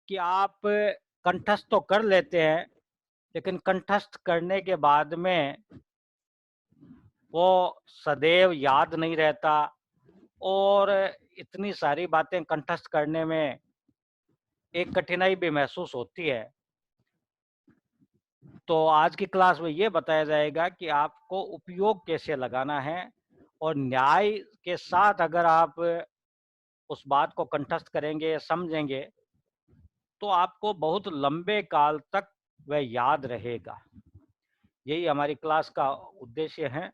कि आप कंठस्थ तो कर लेते हैं, लेकिन कंठस्थ करने के बाद में वो सदैव याद नहीं रहता और इतनी सारी बातें कंठस्थ करने में एक कठिनाई भी महसूस होती है। तो आज की क्लास में ये बताया जाएगा कि आपको उपयोग कैसे लगाना है और न्याय के साथ अगर आप उस बात को कंठस्थ करेंगे, समझेंगे, तो आपको बहुत लंबे काल तक वह याद रहेगा। यही हमारी क्लास का उद्देश्य है।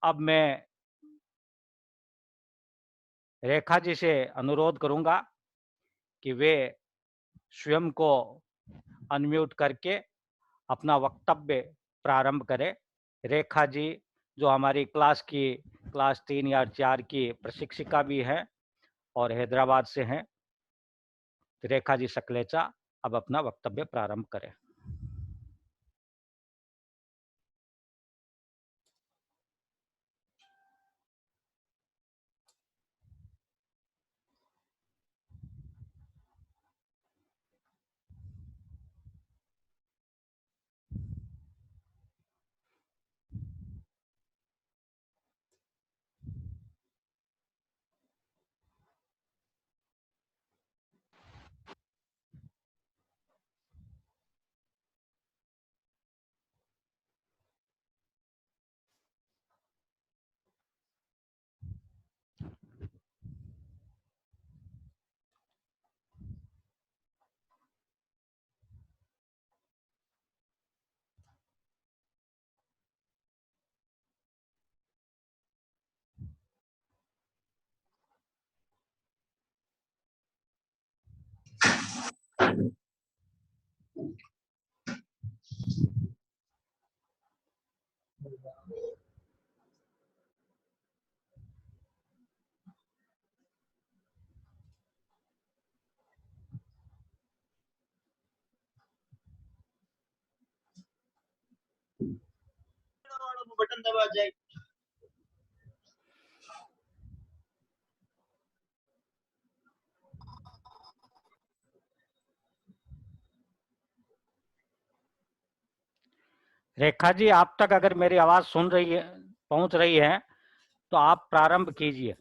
अब मैं रेखा जी से अनुरोध करूंगा कि वे स्वयं को अनम्यूट करके अपना वक्तव्य प्रारंभ करें। रेखा जी जो हमारी क्लास 3 या 4 की प्रशिक्षिका भी हैं और हैदराबाद से हैं। रेखा जी सकलेचा अब अपना वक्तव्य प्रारंभ करें। बटन दबा जाए। रेखा जी आप तक अगर मेरी आवाज सुन रही है, पहुंच रही है, तो आप प्रारंभ कीजिए।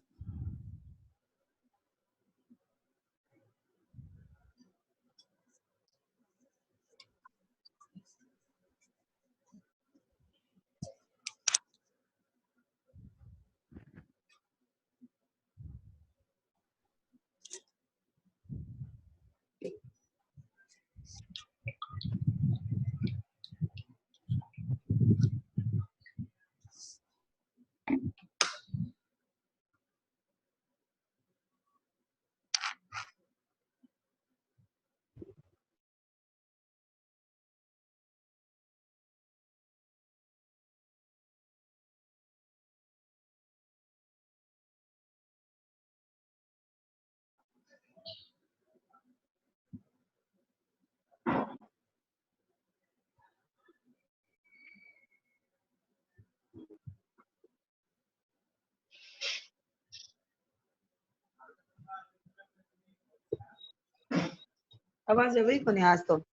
आवाज है वही को नहीं आज तो।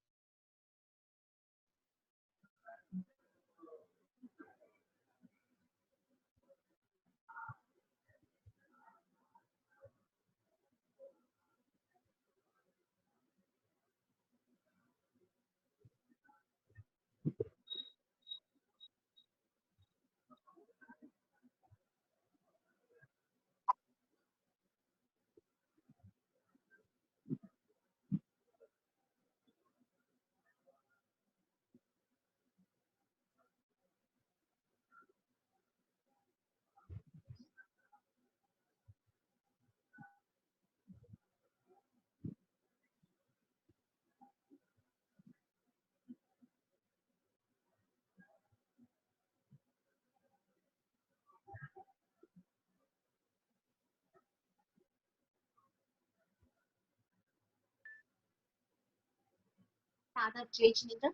Father Church leader.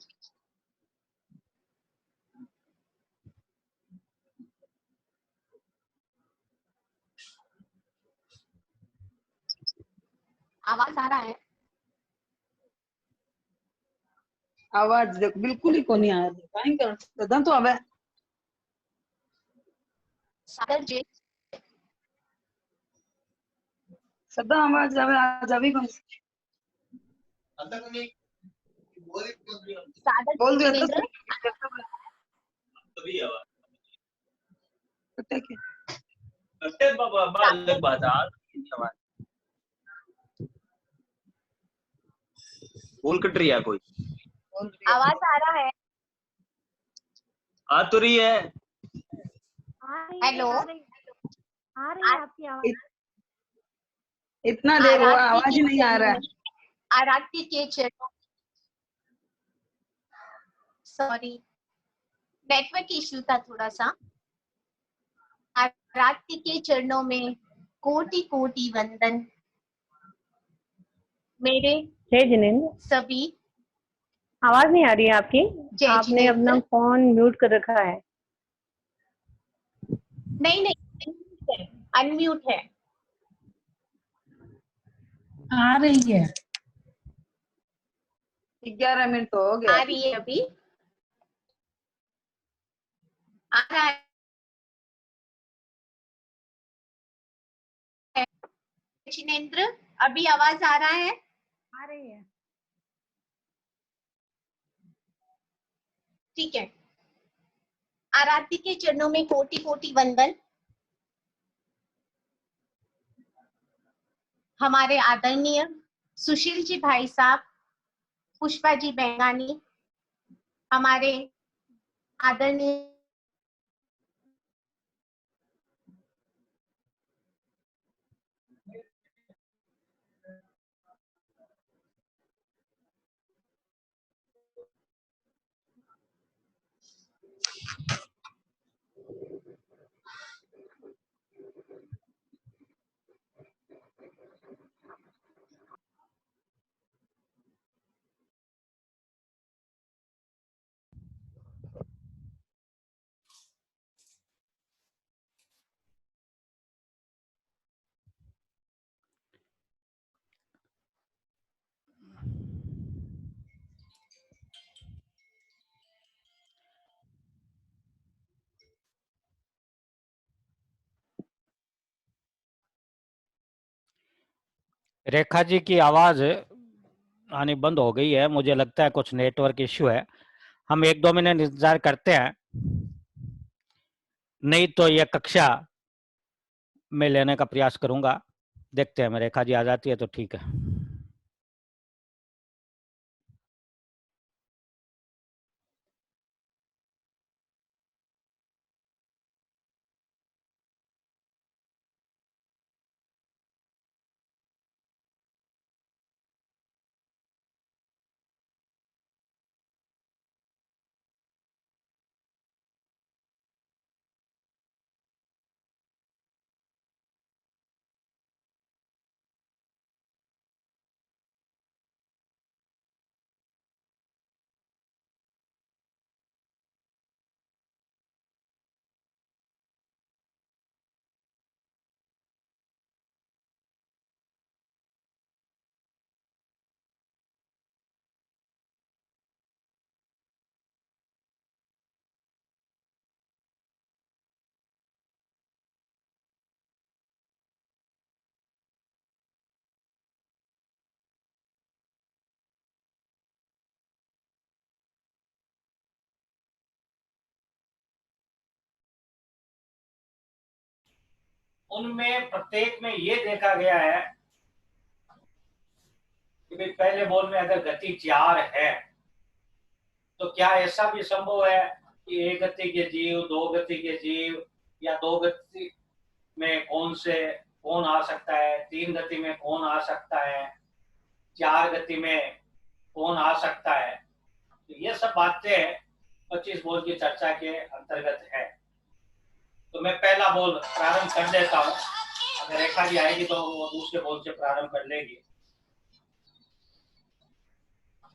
आवाज आ रहा है? आवाज देखो बिल्कुल ही को नहीं आ रही काई कर सदा तो हवे सागर जी सदा आवाज आवे आज अभी कौन आता को नहीं बोल सागर बोल दिया जिनेंद्र तो तभी आवाज पता के अरे बाबा अलग बात है आवाज बोल कट रही है कोई बोल दिया आवाज आ रहा है? आ तो रही है हेलो, आ रही है आपकी आवाज। इतना देर हुआ आरती आवाज ही के नहीं आ रहा है चरणों- आरती के चरणों, सॉरी नेटवर्क इश्यू था थोड़ा सा। आरती के चरणों में कोटि कोटि वंदन। मेरे जय जिनेंद्र, सभी आवाज नहीं आ रही है आपकी। जय आपने जिनेंद्र। अपना फोन म्यूट कर रखा है। नहीं नहीं, अनम्यूट है। आ रही है। 11 मिनट तो हो गया आ रही है अभी, आ रहा है। जिनेंद्र अभी आवाज आ रहा है? आ रही है। ठीक है। आरती के चरणों में कोटि कोटि वंदन। हमारे आदरणीय सुशील जी भाई साहब, पुष्पा जी बेंगानी, हमारे आदरणीय रेखा जी की आवाज आनी बंद हो गई है, मुझे लगता है कुछ नेटवर्क इश्यू है। हम 1-2 मिनट इंतजार करते हैं, नहीं तो यह कक्षा में लेने का प्रयास करूंगा। देखते हैं, रेखा जी आ जाती है तो ठीक है। उनमें प्रत्येक में ये देखा गया है कि भाई पहले बॉल में अगर गति 4 है तो क्या ऐसा भी संभव है कि 1 गति के जीव, 2 गति के जीव, या 2 गति में कौन आ सकता है, 3 गति में कौन आ सकता है, 4 गति में कौन आ सकता है। तो ये सब बातें 25 बॉल की चर्चा के अंतर्गत है। तो मैं पहला बॉल प्रारंभ कर देता हूं, अगर रेखा जी आएगी तो वो दूसरे बॉल से प्रारंभ कर लेगी।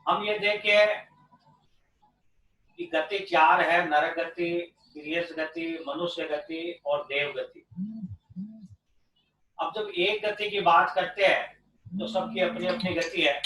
हम ये देखें कि गति 4 है, नर गति, वीर्यस गति, मनुष्य गति और देव गति। अब जब 1 गति की बात करते हैं तो सबकी अपनी अपनी गति है।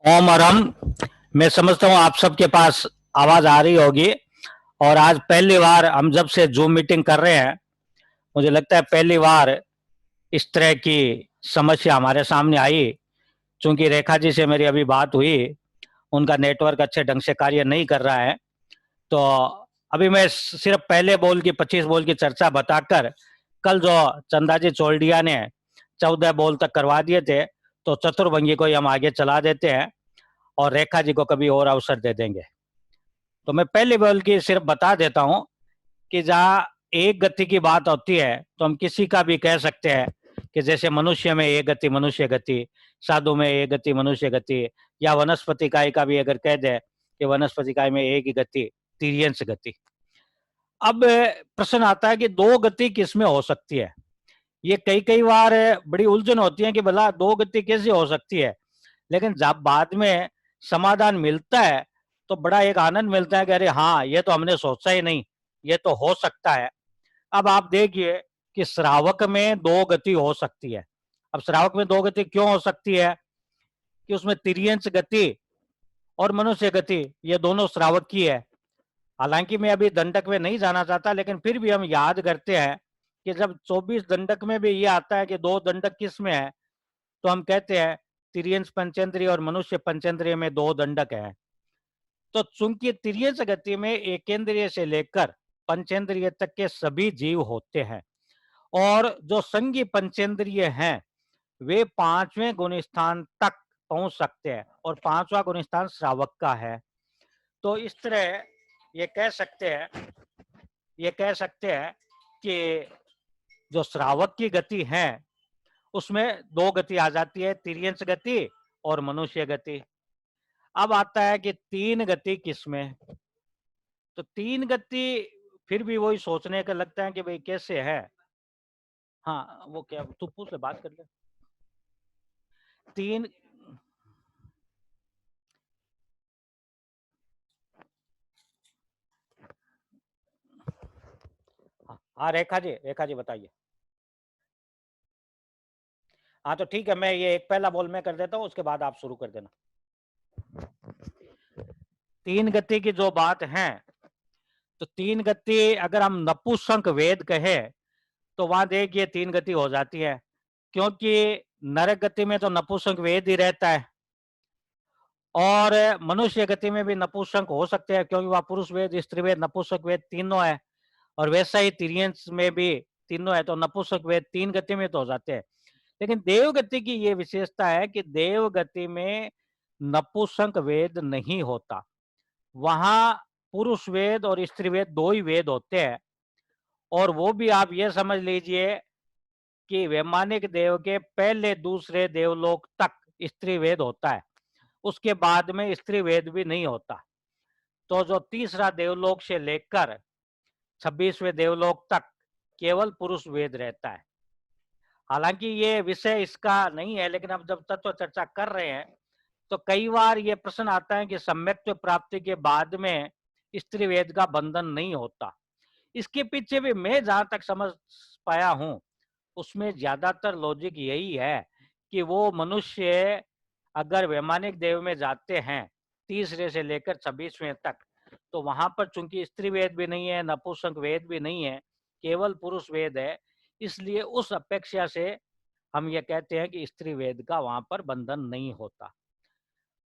ओम अरम। मैं समझता हूँ आप सबके पास आवाज आ रही होगी। और आज पहली बार हम जब से जूम मीटिंग कर रहे हैं, मुझे लगता है पहली बार इस तरह की समस्या हमारे सामने आई। चूंकि रेखा जी से मेरी अभी बात हुई, उनका नेटवर्क अच्छे ढंग से कार्य नहीं कर रहा है। तो अभी मैं सिर्फ पहले बॉल की 25 बॉल की चर्चा बताकर, कल जो चंदा जी चोलडिया ने 14 बॉल तक करवा दिए थे, तो चतुर्भंगी को ही हम आगे चला देते हैं और रेखा जी को कभी और अवसर दे देंगे। तो मैं पहले बॉल की सिर्फ बता देता हूं कि जहाँ एक गति की बात होती है तो हम किसी का भी कह सकते हैं कि जैसे मनुष्य में एक गति मनुष्य गति, साधु में एक गति मनुष्य गति, या वनस्पति काय का भी अगर कह दे कि वनस्पति काय में एक ही गति तिर्यंश गति। अब प्रश्न आता है कि दो गति किसमें हो सकती है। ये कई कई बार बड़ी उलझन होती है कि भला दो गति कैसे हो सकती है, लेकिन जब बाद में समाधान मिलता है तो बड़ा एक आनंद मिलता है कि अरे हाँ, ये तो हमने सोचा ही नहीं, ये तो हो सकता है। अब आप देखिए कि श्रावक में दो गति हो सकती है। अब श्रावक में दो गति क्यों हो सकती है कि उसमें तिर्यंश गति और मनुष्य गति ये दोनों श्रावक की है। हालांकि मैं अभी दंडक में नहीं जाना चाहता, लेकिन फिर भी हम याद करते हैं कि जब 24 दंडक में भी ये आता है कि दो दंडक किस में है, तो हम कहते हैं तिर्यंश पंचेंद्रिय और मनुष्य पंचेंद्रिय में दो दंडक है। तो चूंकि तिर्यंश गति में एकेंद्रिय से लेकर पंचेंद्रिय तक के सभी जीव होते हैं, और जो संघी पंचेंद्रिय हैं वे पांचवें गुण स्थान तक पहुंच सकते हैं, और पांचवा गुण स्थान श्रावक का है। तो इस तरह ये कह सकते हैं कि जो श्रावक की गति है उसमें दो गति आ जाती है, तिर्यंश गति और मनुष्य गति। अब आता है कि तीन गति किसमें, तो तीन गति फिर भी वही सोचने का लगता है कि भाई कैसे है। हाँ, वो क्या, तू पूछ ले, बात कर ले। तीन, हाँ रेखा जी बताइए। हाँ तो ठीक है, मैं ये एक पहला बॉल मैं कर देता हूँ, उसके बाद आप शुरू कर देना। तीन गति की जो बात है, तो तीन गति अगर हम नपुंसक वेद कहे तो वहां देखिए तीन गति हो जाती है, क्योंकि नरक गति में तो नपुंसक वेद ही रहता है, और मनुष्य गति में भी नपुंसक हो सकते हैं क्योंकि वह पुरुष वेद, स्त्री वेद, नपुंसक वेद तीनों है। और वैसा ही तिर्यंश में भी तीनों है, तो नपुंसक वेद तीन गति में तो हो जाते हैं। लेकिन देव गति की ये विशेषता है कि देव गति में नपुंसक वेद नहीं होता, वहां पुरुष वेद और स्त्री वेद दो ही वेद होते हैं। और वो भी आप ये समझ लीजिए कि वैमानिक देव के पहले दूसरे देवलोक तक स्त्री वेद होता है, उसके बाद में स्त्री वेद भी नहीं होता। तो जो तीसरा देवलोक से लेकर 26वें देवलोक तक केवल पुरुष वेद रहता है। हालांकि ये विषय इसका नहीं है, लेकिन अब जब तत्व चर्चा कर रहे हैं तो कई बार ये प्रश्न आता है कि सम्यक्त्व प्राप्ति के बाद में स्त्री वेद का बंधन नहीं होता। इसके पीछे भी मैं जहां तक समझ पाया हूं उसमें ज्यादातर लॉजिक यही है कि वो मनुष्य अगर वैमानिक देव में जाते हैं तीसरे से लेकर 26वें तक, तो वहां पर चूंकि स्त्री वेद भी नहीं है, नपुंसक वेद भी नहीं है, केवल पुरुष वेद है, इसलिए उस अपेक्षा से हम ये कहते हैं कि स्त्री वेद का वहां पर बंधन नहीं होता।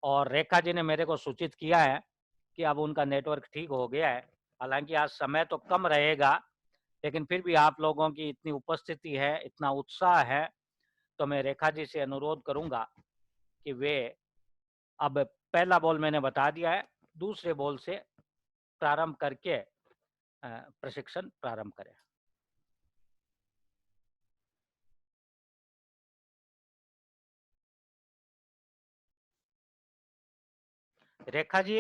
और रेखा जी ने मेरे को सूचित किया है कि अब उनका नेटवर्क ठीक हो गया है। हालांकि आज समय तो कम रहेगा, लेकिन फिर भी आप लोगों की इतनी उपस्थिति है, इतना उत्साह है, तो मैं रेखा जी से अनुरोध करूंगा कि वे अब पहला बॉल मैंने बता दिया है, दूसरे बॉल से प्रारंभ करके प्रशिक्षण प्रारंभ करें। रेखा जी,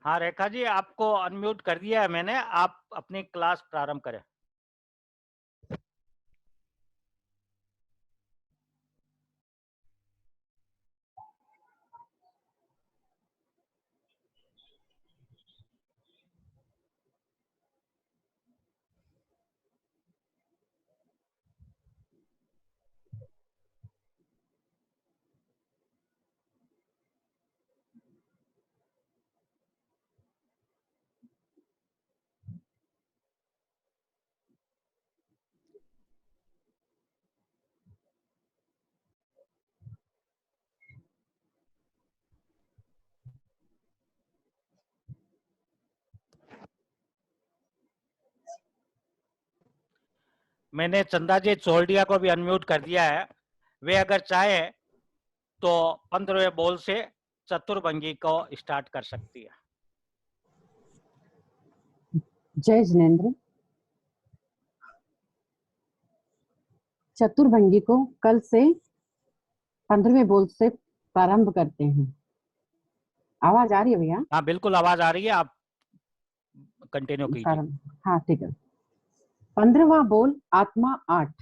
हाँ रेखा जी, आपको अनम्यूट कर दिया है मैंने, आप अपनी क्लास प्रारंभ करें। मैंने चंदा जी चोलडिया को भी अनम्यूट कर दिया है, वे अगर चाहे तो 15वें बॉल से चतुर्भंगी को स्टार्ट कर सकती है। जय जिनेन्द्र। चतुर्भंगी को कल से 15वें बोल से प्रारंभ करते हैं। आवाज आ रही है भैया? हाँ बिल्कुल आवाज आ रही है, आप कंटिन्यू कीजिए। हाँ ठीक है। 15वां बोल आत्मा 8।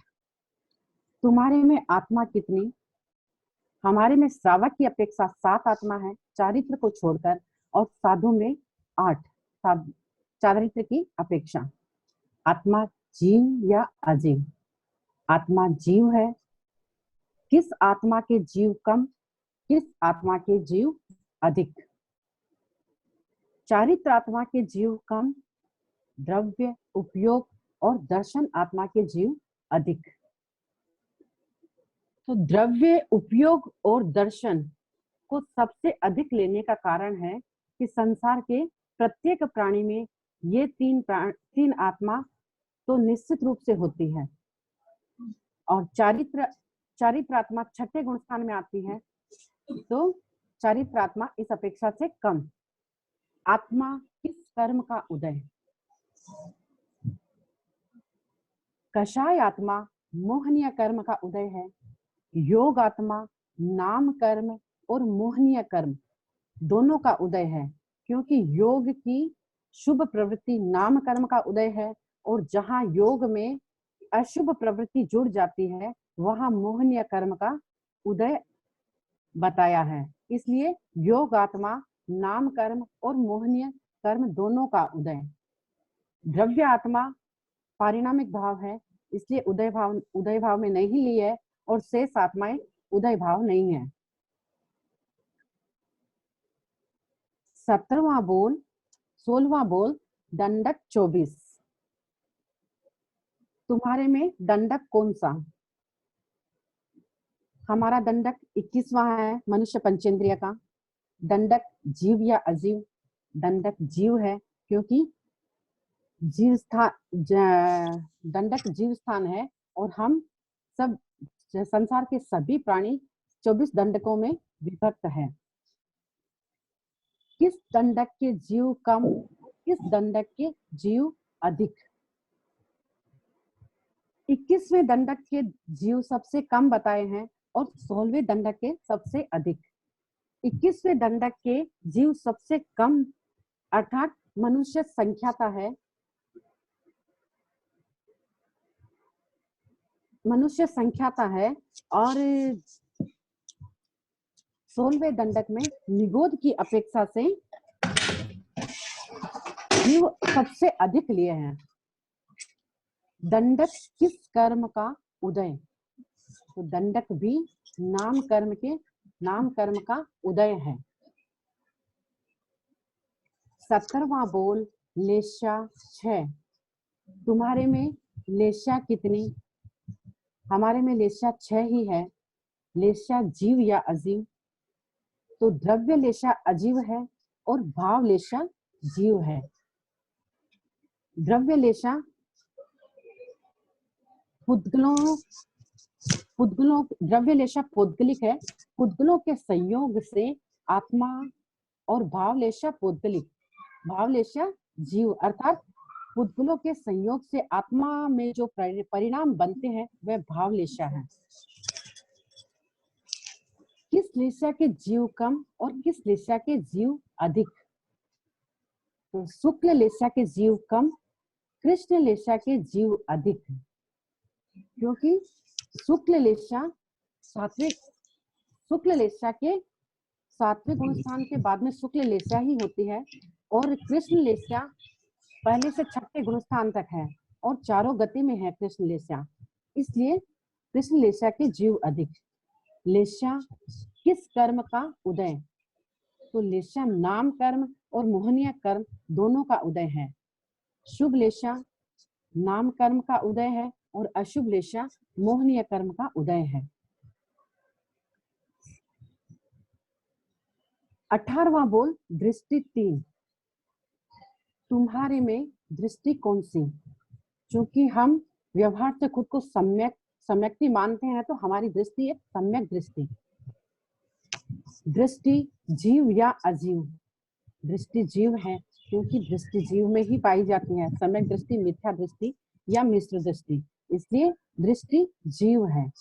तुम्हारे में आत्मा कितनी? हमारे में श्रावक की अपेक्षा 7 आत्मा है, चारित्र को छोड़कर, और साधु में 8 चारित्र की अपेक्षा। आत्मा जीव या अजीव? आत्मा जीव है। किस आत्मा के जीव कम, किस आत्मा के जीव अधिक? चारित्र आत्मा के जीव कम, द्रव्य, उपयोग और दर्शन आत्मा के जीव अधिक। तो द्रव्य, उपयोग और दर्शन को सबसे अधिक लेने का कारण है कि संसार के प्रत्येक प्राणी में ये तीन आत्मा तो निश्चित रूप से होती है, और चारित्र आत्मा छठे गुण स्थान में आती है, तो चारित्र आत्मा इस अपेक्षा से कम। आत्मा किस कर्म का उदय? कषाय आत्मा मोहनीय कर्म का उदय है। योग आत्मा नाम कर्म और मोहनीय कर्म दोनों का उदय है, क्योंकि योग की शुभ प्रवृत्ति नाम कर्म का उदय है, और जहां योग में अशुभ प्रवृत्ति जुड़ जाती है वहां मोहनीय कर्म का उदय बताया है। इसलिए योग आत्मा नाम कर्म और मोहनीय कर्म दोनों का उदय। द्रव्य आत्मा पारिणामिक भाव है, इसलिए उदय भाव में नहीं ली है, और शेष आत्माएं उदय भाव नहीं है। 17वां बोल 16वां बोल दंडक 24। तुम्हारे में दंडक कौन सा? हमारा दंडक 21वां है मनुष्य पंचेंद्रिय का। दंडक जीव या अजीव। दंडक जीव है क्योंकि जीव स्थान दंडक जीव स्थान है और हम सब संसार के सभी प्राणी 24 दंडकों में विभक्त है। किस दंडक के जीव कम, किस दंडक के जीव अधिक? 21वें दंडक के जीव सबसे कम बताए हैं और 16वें दंडक के सबसे अधिक। 21वें दंडक के जीव सबसे कम अर्थात मनुष्य संख्याता है। मनुष्य संख्याता है और 16वें दंडक में निगोद की अपेक्षा से जीव सबसे अधिक लिए हैं। दंडक किस कर्म का उदय? तो दंडक भी नाम कर्म का उदय है। 17वां बोल लेशा 6। तुम्हारे में लेशा कितनी? हमारे में लेशा 6 ही है। लेशा जीव या अजीव? तो द्रव्य लेशा अजीव है और भाव लेशा जीव है। द्रव्य लेशा पुद्गलों द्रव्य लेशा पौद्गलिक है। पुद्गलों के संयोग से आत्मा और भाव लेशा पौद्गलिक, भाव लेशा जीव अर्थात पुद्गलों के संयोग से आत्मा में जो परिणाम बनते हैं वह भाव लेशा है। किस लेशा के जीव कम और किस लेशा के जीव अधिक? तो शुक्ल लेशा के जीव कम, कृष्ण लेशा के जीव अधिक। क्योंकि शुक्ल लेशा के सात्विक गुण स्थान के बाद में शुक्ल लेशा ही होती है और कृष्ण लेशा पहले से छठे गुण स्थान तक है और चारों गति में है कृष्ण लेशा, इसलिए कृष्ण लेशा के जीव अधिक। लेशा किस कर्म का उदय? तो लेशा नाम कर्म और मोहनीय कर्म दोनों का उदय है। शुभ लेशा नाम कर्म का उदय है और अशुभ लेशा मोहनीय कर्म का उदय है। 18वां बोल दृष्टि 3। तुम्हारे में दृष्टि कौन सी? क्योंकि हम व्यवहार से खुद को सम्यक्ति मानते हैं तो हमारी दृष्टि एक सम्यक दृष्टि। दृष्टि जीव या अजीव? दृष्टि जीव है क्योंकि दृष्टि जीव में ही पाई जाती है। सम्यक दृष्टि, मिथ्या दृष्टि या मिश्र दृष्टि, इसलिए दृष्टि जीव है।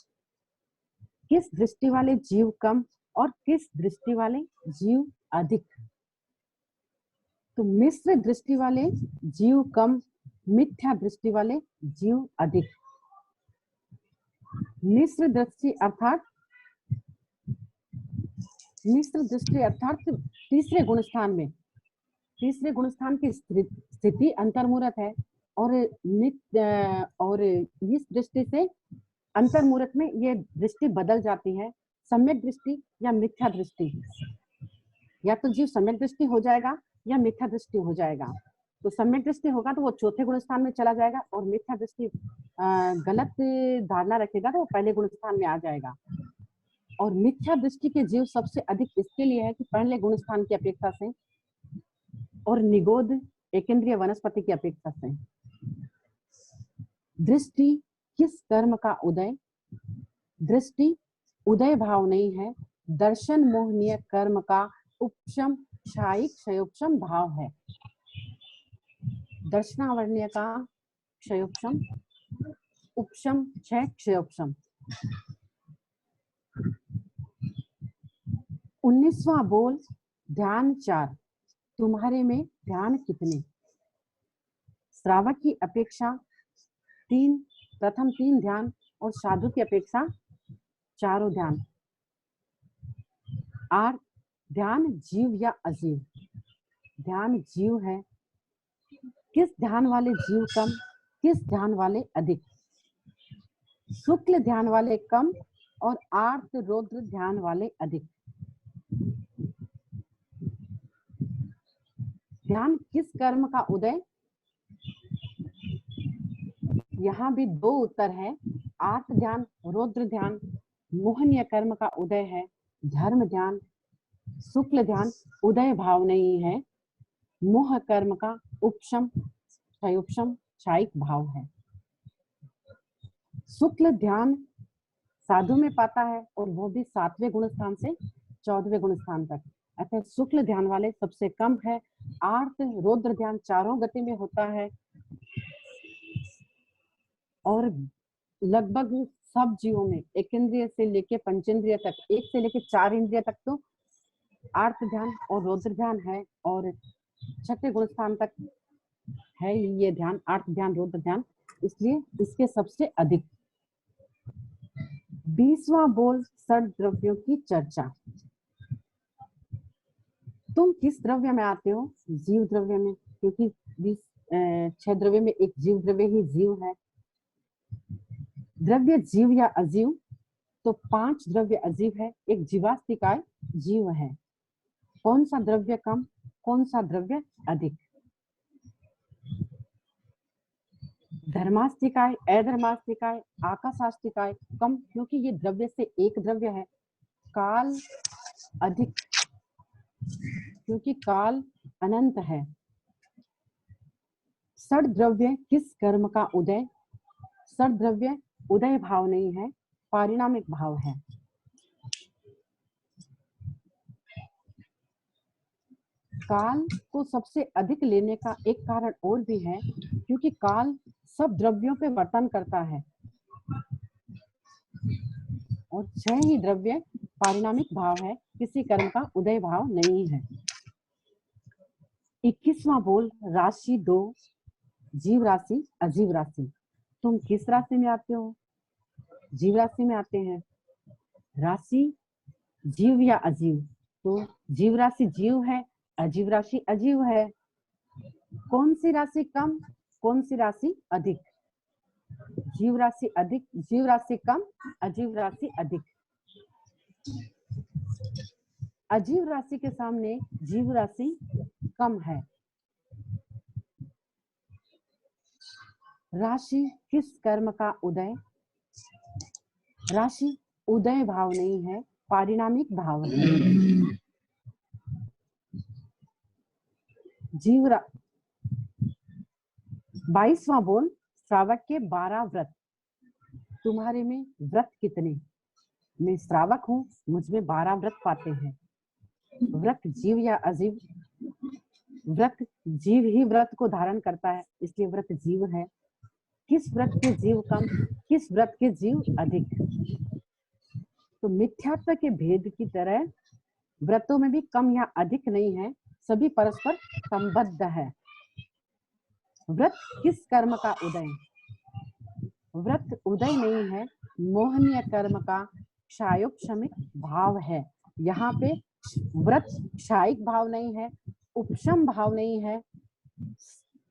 किस दृष्टि वाले जीव कम और किस दृष्टि वाले जीव अधिक? तो मिश्र दृष्टि वाले जीव कम, मिथ्या दृष्टि वाले जीव अधिक। मिश्र दृष्टि अर्थात तीसरे गुण स्थान में, तीसरे गुण स्थान की स्थिति अंतर्मुहूर्त है और इस दृष्टि से अंतर्मुहूर्त में ये दृष्टि बदल जाती है, सम्यक दृष्टि या मिथ्या दृष्टि। या तो जीव सम्यक दृष्टि हो जाएगा या मिथ्या दृष्टि हो जाएगा। तो सम्यक दृष्टि होगा तो वो चौथे गुण स्थान में चला जाएगा और मिथ्या दृष्टि गलत धारणा रखेगा तो वो पहले गुण स्थान में आ जाएगा। और मिथ्या दृष्टि के जीव सबसे अधिक इसके लिए है कि पहले गुण स्थान की अपेक्षा से और निगोद एकेंद्रीय वनस्पति की अपेक्षा से। दृष्टि किस कर्म का उदय? दृष्टि उदय भाव नहीं है, दर्शन मोहनीय कर्म का उपशम क्षायिक क्षयोपशम भाव है। दर्शनावर्ण्य का क्षयोपशम, उपशम क्षय क्षयोपशम। 19वां बोल ध्यान 4। तुम्हारे में ध्यान कितने? श्रावक की अपेक्षा 3, प्रथम 3 ध्यान और साधु की अपेक्षा 4 ध्यान। 8 ध्यान जीव या अजीव? ध्यान जीव है। किस ध्यान वाले जीव कम, किस ध्यान वाले अधिक? शुक्ल ध्यान वाले कम और आर्त रौद्र ध्यान वाले अधिक। ध्यान किस कर्म का उदय? यहाँ भी 2 उत्तर है, आर्त ध्यान, रौद्र ध्यान। मोहनीय कर्म का उदय है धर्म ध्यान। शुक्ल ध्यान उदय भाव नहीं है। मोह कर्म का उपशम क्षयोपशम क्षायिक भाव है। शुक्ल ध्यान साधु में पाता है और वो भी 7वें गुण स्थान से 14वें गुण स्थान तक। अतः शुक्ल ध्यान वाले सबसे कम है। आर्त रौद्र ध्यान चारों गति में होता है और लगभग सब जीवों में एक इंद्रिय से लेके पंचेंद्रिय तक, 1 से लेके 4 इंद्रिय तक तो आर्त ध्यान और रौद्र ध्यान है और 6वें गुण स्थान तक है ये ध्यान, आर्त ध्यान रौद्र ध्यान, इसलिए इसके सबसे अधिक। 20वां बोल षड द्रव्यों की चर्चा। तुम किस द्रव्य में आते हो? जीव द्रव्य में, क्योंकि 6 द्रव्य में एक जीव द्रव्य ही जीव है। द्रव्य जीव या अजीव, तो 5 द्रव्य अजीव है, एक जीवास्तिकाय जीव है। कौन सा द्रव्य कम, कौन सा द्रव्य अधिक? धर्मास्तिकाय, अधर्मास्तिकाय, आकाशास्तिकाय कम, क्योंकि ये द्रव्य से एक द्रव्य है। काल अधिक, क्योंकि काल अनंत है। षड द्रव्य किस कर्म का उदय? षड द्रव्य उदय भाव नहीं है, पारिणामिक भाव है। काल को सबसे अधिक लेने का एक कारण और भी है, क्योंकि काल सब द्रव्यों पे वर्तन करता है और 6 ही द्रव्य पारिणामिक भाव है, किसी कर्म का उदय भाव नहीं है। 21वां बोल राशि 2, जीव राशि अजीव राशि। तुम किस राशि में आते हो? जीव राशि में आते हैं। राशि जीव या अजीव, तो जीव राशि जीव है, अजीव राशि अजीव है। कौन सी राशि कम, कौन सी राशि अधिक? जीव राशि अधिक, जीव राशि कम, अजीव राशि अधिक। अजीव राशि के सामने जीव राशि कम है। राशि किस कर्म का उदय? राशि उदय भाव नहीं है, पारिणामिक भाव है। जीव 22वां बोल श्रावक के 12 व्रत। तुम्हारे में व्रत कितने? मैं श्रावक हूँ, मुझमें 12 व्रत पाते हैं। व्रत जीव या अजीव? व्रत जीव ही व्रत को धारण करता है, इसलिए व्रत जीव है। किस व्रत के जीव कम, किस व्रत के जीव अधिक? तो मिथ्यात्व के भेद की तरह व्रतों में भी कम या अधिक नहीं है, सभी परस्पर संबद्ध है। व्रत किस कर्म का उदय? व्रत उदय नहीं है, मोहनीय कर्म का क्षायोपशमिक भाव है। यहाँ पे व्रत क्षायिक भाव नहीं है, उपशम भाव नहीं है,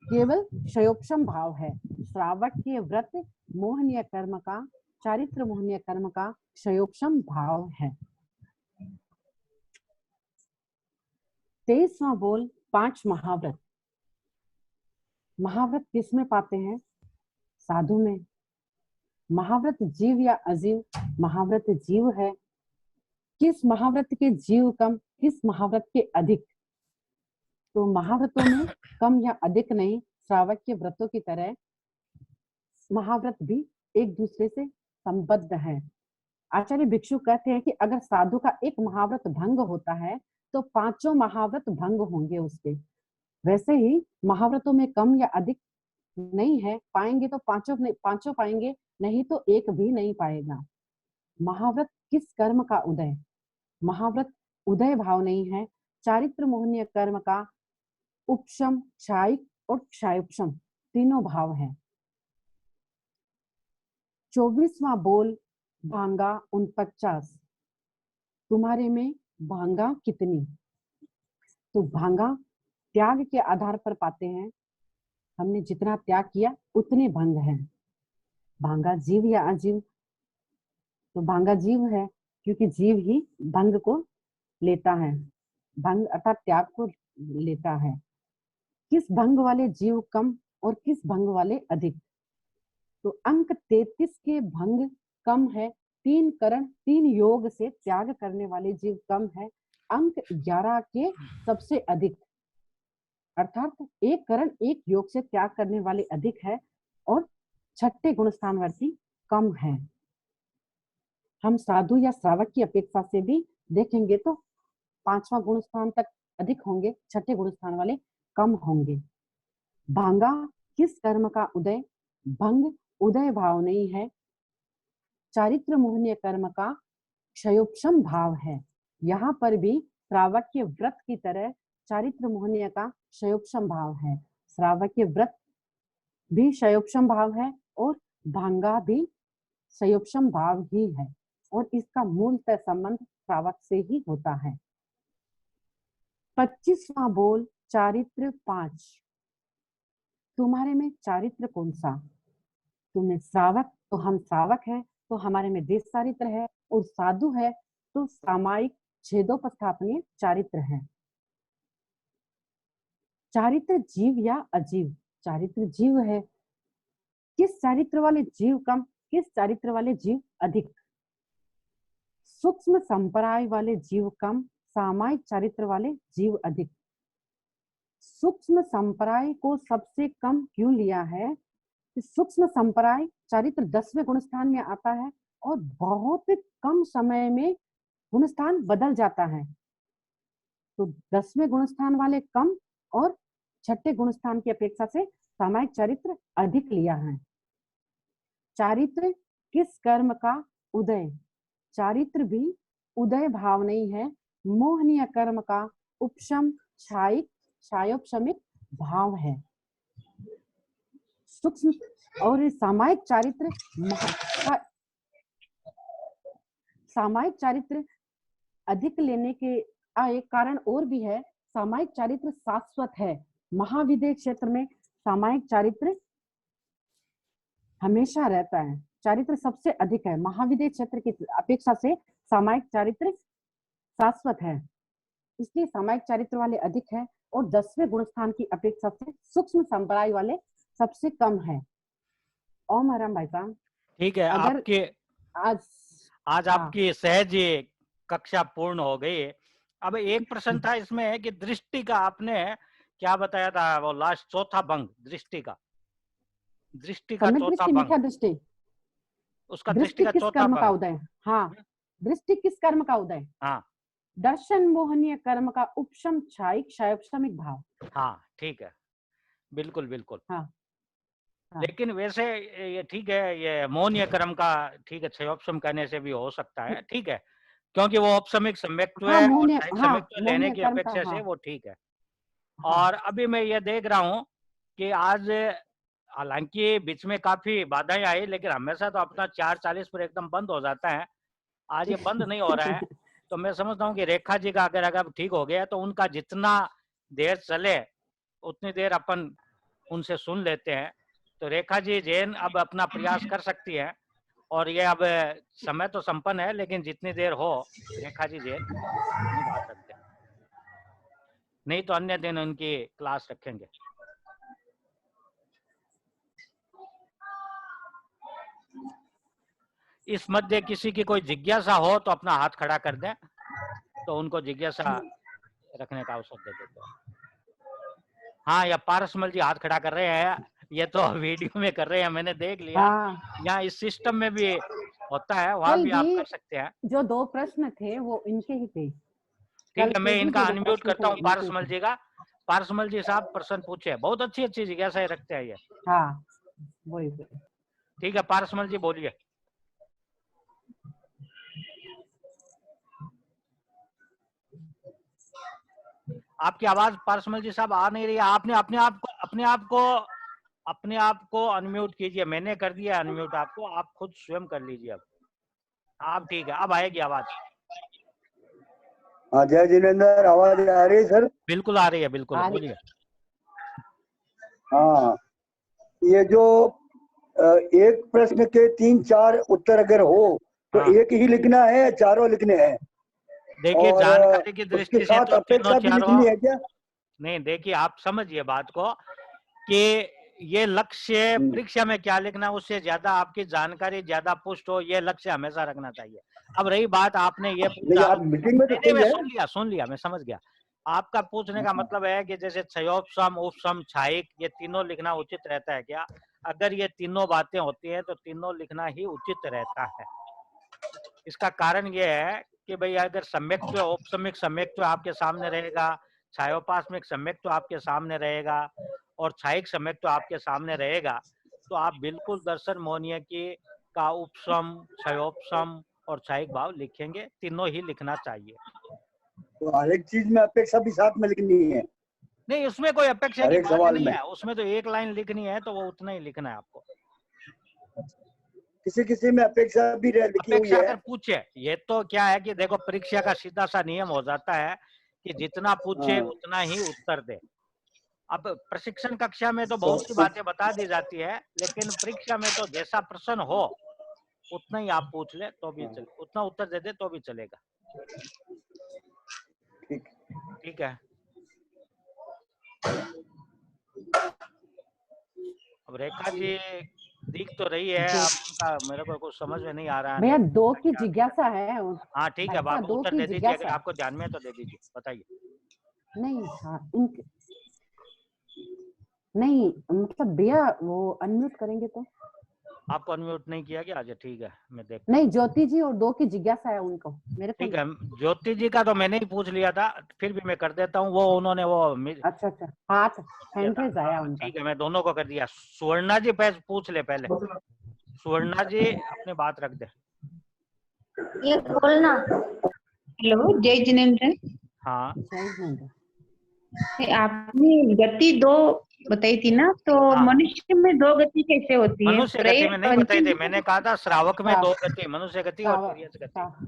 केवल क्षयोपशम भाव है। श्रावक के व्रत मोहनीय कर्म का, चारित्र मोहनीय कर्म का क्षयोपशम भाव है। 23वां बोल 5 महाव्रत। महाव्रत किस में पाते हैं? साधु में। महाव्रत जीव या अजीव? महाव्रत जीव है। किस महाव्रत के जीव कम, किस महाव्रत के अधिक? तो महाव्रतों में कम या अधिक नहीं, श्रावक के व्रतों की तरह महाव्रत भी एक दूसरे से संबद्ध है। आचार्य भिक्षु कहते हैं कि अगर साधु का एक महाव्रत भंग होता है तो 5 महाव्रत भंग होंगे उसके। वैसे ही महाव्रतों में कम या अधिक नहीं है, पाएंगे तो 5 पाएंगे, नहीं तो एक भी नहीं पाएगा। महाव्रत किस कर्म का उदय? महाव्रत उदय भाव नहीं है, चारित्र मोहनीय कर्म का उपशम, क्षायिक और क्षायोपशम तीनों भाव है। 24वां बोल भांगा 49। तुम्हारे में भांगा कितनी? तो भांगा त्याग के आधार पर पाते हैं, हमने जितना त्याग किया उतने भंग हैं। भांगा जीव या अजीव? तो भांगा जीव है, क्योंकि जीव ही भंग को लेता है, भंग अर्थात त्याग को लेता है। किस भंग वाले जीव कम और किस भंग वाले अधिक? तो अंक 33 के भंग कम है, 3 करण 3 योग से त्याग करने वाले जीव कम है। अंक 11 के सबसे अधिक, अर्थात 1 करण 1 योग से त्याग करने वाले अधिक है और 6ठे गुणस्थानवर्ती कम है। हम साधु या श्रावक की अपेक्षा से भी देखेंगे तो 5वां गुणस्थान तक अधिक होंगे, 6ठे गुणस्थान वाले कम होंगे। भांगा किस कर्म का उदय? भंग उदय भाव नहीं है, चारित्र मोहनीय कर्म का क्षयोपशम भाव है। यहाँ पर भी श्रावक के व्रत की तरह चारित्र मोहनीय का क्षयोपशम भाव है। श्रावक के व्रत भी क्षयोपशम भाव है और भांगा भी क्षयोपशम भाव ही है और इसका मूलतः संबंध श्रावक से ही होता है। 25वां बोल चारित्र 5। तुम्हारे में चारित्र कौन सा? तुम्हें श्रावक तो हम श्रावक हैं तो हमारे में देश चारित्र है और साधु है तो सामायिक छेदोपस्थापनीय चारित्र है। चारित्र जीव या अजीव? चारित्र जीव है। किस चारित्र वाले जीव कम, किस चारित्र वाले जीव अधिक? सूक्ष्म संप्राय वाले जीव कम, सामायिक चारित्र वाले जीव अधिक। सूक्ष्म संप्राय को सबसे कम क्यों लिया है? सूक्ष्म संप्राय चारित्र 10वें गुणस्थान में आता है और बहुत कम समय में गुणस्थान बदल जाता है, तो 10वें गुणस्थान वाले कम और 6ठे गुणस्थान की अपेक्षा से सामायिक चारित्र अधिक लिया है। चारित्र किस कर्म का उदय? चारित्र भी उदय भाव नहीं है, मोहनीय कर्म का उपशम क्षयोपशमिक भाव है। सूक्ष्म और सामायिक चारित्र सामायिक चारित्र अधिक लेने के एक कारण और भी है। सामायिक चारित्र शाश्वत है। महाविदेह क्षेत्र में सामायिक चारित्र हमेशा रहता है, चारित्र सबसे अधिक है। महाविदेह क्षेत्र की अपेक्षा से सामायिक चारित्र शाश्वत है, इसलिए सामायिक चारित्र वाले अधिक है और 10वें गुणस्थान की अपेक्षा से सूक्ष्म संप्राय वाले सबसे कम है। ओम हरम भाई साहब। ठीक है, अगर आपके आज आपकी सहज कक्षा पूर्ण हो गई। अब एक प्रश्न था इसमें कि दृष्टि का आपने क्या बताया था, वो लास्ट चौथा भंग दृष्टि का चौथा भंग, मिथ्या दृष्टि, उसका दृष्टि का किस चौथा कर्म का भंग। उदय? हाँ, दृष्टि किस कर्म का उदय? हाँ, दर्शन मोहनीय कर्म का उपशम क्षयोपशमिक भाव। हाँ ठीक है, बिल्कुल बिल्कुल। हाँ, हाँ। लेकिन वैसे ये ठीक है, ये मोहनीय कर्म का ठीक है, क्षयोपशम कहने से भी हो सकता है, ठीक है, क्योंकि वो औपशमिक सम्यक्त्व हाँ, है और मोहनीय, क्षयिक हाँ, सम्यक्त्व लेने मोहनीय की कर्म का, अपेक्षा से हाँ, वो ठीक है। हाँ। और अभी मैं ये देख रहा हूँ कि आज हालांकि बीच में काफी बाधाएं आई, लेकिन हमेशा तो अपना 4:40 पर एकदम बंद हो जाता है, आज ये बंद नहीं हो रहा है। तो मैं समझता हूँ कि रेखा जी का अगर ठीक हो गया तो उनका जितना देर चले उतनी देर अपन उनसे सुन लेते हैं। तो रेखा जी जैन अब अपना प्रयास कर सकती है और ये अब समय तो संपन्न है, लेकिन जितनी देर हो रेखा जी जैन निभा सकते हैं, नहीं तो अन्य दिन उनकी क्लास रखेंगे। इस मध्य किसी की कोई जिज्ञासा हो तो अपना हाथ खड़ा कर दें, तो उनको जिज्ञासा रखने का अवसर दे देते हैं। हाँ, या पारसमल जी हाथ खड़ा कर रहे हैं, ये तो वीडियो में कर रहे हैं, मैंने देख लिया। हाँ। यहाँ इस सिस्टम में भी होता है, वहां भी आप कर सकते हैं। जो 2 प्रश्न थे वो इनके ही थे। ठीक है, मैं इनका अनम्यूट करता हूँ पारसमल जी का। पारसमल जी साहब प्रश्न पूछे, बहुत अच्छी अच्छी जिज्ञासाएं रखते हैं ये। हाँ, वही। ठीक है, पारसमल जी बोलिए। आपकी आवाज पारसमल जी साहब आ नहीं रही है, आपने अपने आप को अनम्यूट कीजिए। मैंने कर दिया अनम्यूट आपको, आप खुद स्वयं कर लीजिए। अब आप ठीक है, अब आएगी आवाज। हाँ, जय जिनेंद्र, आवाज आ रही है सर? बिल्कुल आ रही है, बिल्कुल बोलिए। हाँ, ये जो एक प्रश्न के 3-4 उत्तर अगर हो तो एक ही लिखना है या चारों लिखने हैं? देखिए, जानकारी की दृष्टि से तो अपेक्षा भी लिखनी है क्या? नहीं, देखिए आप समझिए बात को कि ये लक्ष्य परीक्षा में क्या लिखना है उससे ज्यादा आपकी जानकारी ज्यादा पुष्ट हो, ये लक्ष्य हमेशा रखना चाहिए। अब रही बात आपने ये नहीं पूछा, आप मीटिंग में तो नहीं, सही मैं है। सुन लिया, मैं समझ गया। आपका पूछने का मतलब है कि जैसे क्षयोपशम, उपशम, क्षायिक, ये तीनों लिखना उचित रहता है क्या? अगर ये तीनों बातें होती हैं तो तीनों लिखना ही उचित रहता है। इसका कारण ये है कि भाई अगर सम्यक्त्व, औपसमिक सम्यक्त्व आपके सामने रहेगा, छायोपासमिक सम्यक्त्व आपके सामने रहेगा और क्षायिक सम्यक्त्व आपके सामने रहेगा, तो आप बिल्कुल दर्शन मोहनीय की का उपशम, क्षयोपशम और क्षायिक भाव लिखेंगे, तीनों ही लिखना चाहिए। तो हर एक चीज में अपेक्षा भी साथ में लिखनी है। नहीं, उसमें कोई अपेक्षा हर की एक बात सवाल नहीं में है, उसमें तो एक लाइन लिखनी है तो वो उतना ही लिखना है आपको। किसी किसी में अपेक्षा भी लिखी हुई अपेक्षा है। अगर पूछे, ये तो क्या है कि देखो परीक्षा का सीधा सा नियम हो जाता है कि जितना पूछे हाँ। उतना ही उत्तर दे। अब प्रशिक्षण कक्षा में तो तो बहुत सी बातें बता दी जाती है, लेकिन परीक्षा में तो जैसा प्रश्न हो उतना ही आप पूछ ले तो भी चले, उतना उत्तर दे दे तो भी चलेगा। ठीक। ठीक है। अब रेखा जी दिख तो रही है, अब उनका मेरे को कुछ समझ में नहीं आ रहा है। भैया नहीं, दो की क्या जिज्ञासा है हाँ ठीक है, अब भैया आप दो उत्तर की दे दीजिए, अगर जिज्ञासा आपको ध्यान में है तो दे दीजिए, बताइए। नहीं। हाँ नहीं मतलब भैया वो अनम्यूट करेंगे तो आपको अनम्यूट नहीं किया क्या? अच्छा ठीक है, मैं देख। नहीं। ज्योति जी और दो की जिज्ञासा है उनको, मेरे को ठीक है, ज्योति जी का तो मैंने ही पूछ लिया था, फिर भी मैं कर देता हूँ, वो उन्होंने वो अच्छा अच्छा हाथ किया हैंड था। रेज आया हाँ उनका। ठीक है, मैं दोनों को कर दिया। सुवर्णा जी पूछ ले पहले। सुवर्णा जी अपनी बात रख दे। ये बोलना। हेलो, जय जिनेन्द्र। हाँ जय हिंद। आपने गति दो बताई थी ना, तो हाँ, मनुष्य में दो गति कैसे होती है? मनुष्य गति में नहीं बताई थी, मैंने कहा था श्रावक में हाँ। दो गति, मनुष्य गति और श्रावक तिर्यक गति।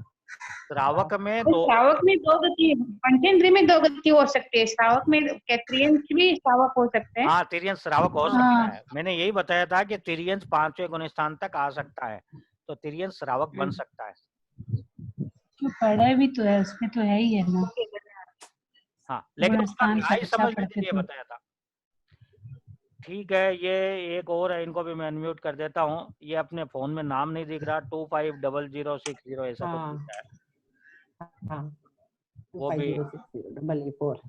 श्रावक में तो दो, श्रावक में दो गति, पंचेंद्रिय में दो गति हो सकती है। श्रावक में त्रियंश भी श्रावक हो सकते हैं। हाँ तिर्यंश श्रावक हो सकता हाँ। है। मैंने यही बताया था कि तिर्यंश 5वें गुण स्थान तक आ सकता है, तो तिर्यंश श्रावक बन सकता है। तो पढ़ा भी तो है, उसमें तो है ही है ना। हाँ लेकिन उसका गुणस्थान न्याय कक्षा समझने के पढ़ते लिए थे। बताया था। ठीक है, ये एक और है, इनको भी मैं अनम्यूट कर देता हूँ। ये अपने फोन में नाम नहीं दिख रहा, 250060 ऐसा कुछ हाँ दिखता है, हाँ वो भी 2506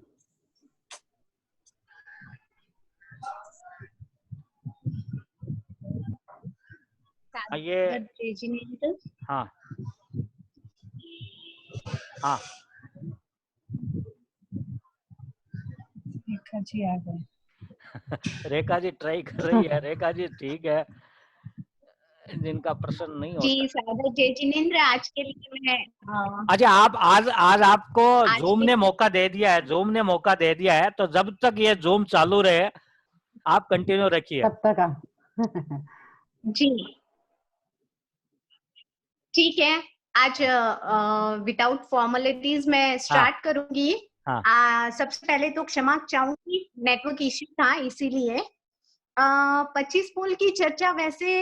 हाँ, ये जय जिनेन्द्र। हाँ हाँ रेखा जी आ गए। रेखा जी ट्राई कर रही है। रेखा जी ठीक है, जिनका प्रश्न नहीं जी होता। सादर जय जिनेन्द्र। आज के लिए मैं अच्छा, आप आज आपको आज जूम के ने मौका दे दिया है, जूम ने मौका दे दिया है, तो जब तक ये जूम चालू रहे आप कंटिन्यू रखिए। तब तक जी ठीक है। आज विदाउट फॉर्मेलिटीज मैं स्टार्ट करूंगी। हाँ। सबसे पहले तो क्षमा चाहूंगी, नेटवर्क इश्यू था इसीलिए। 25 पोल की चर्चा वैसे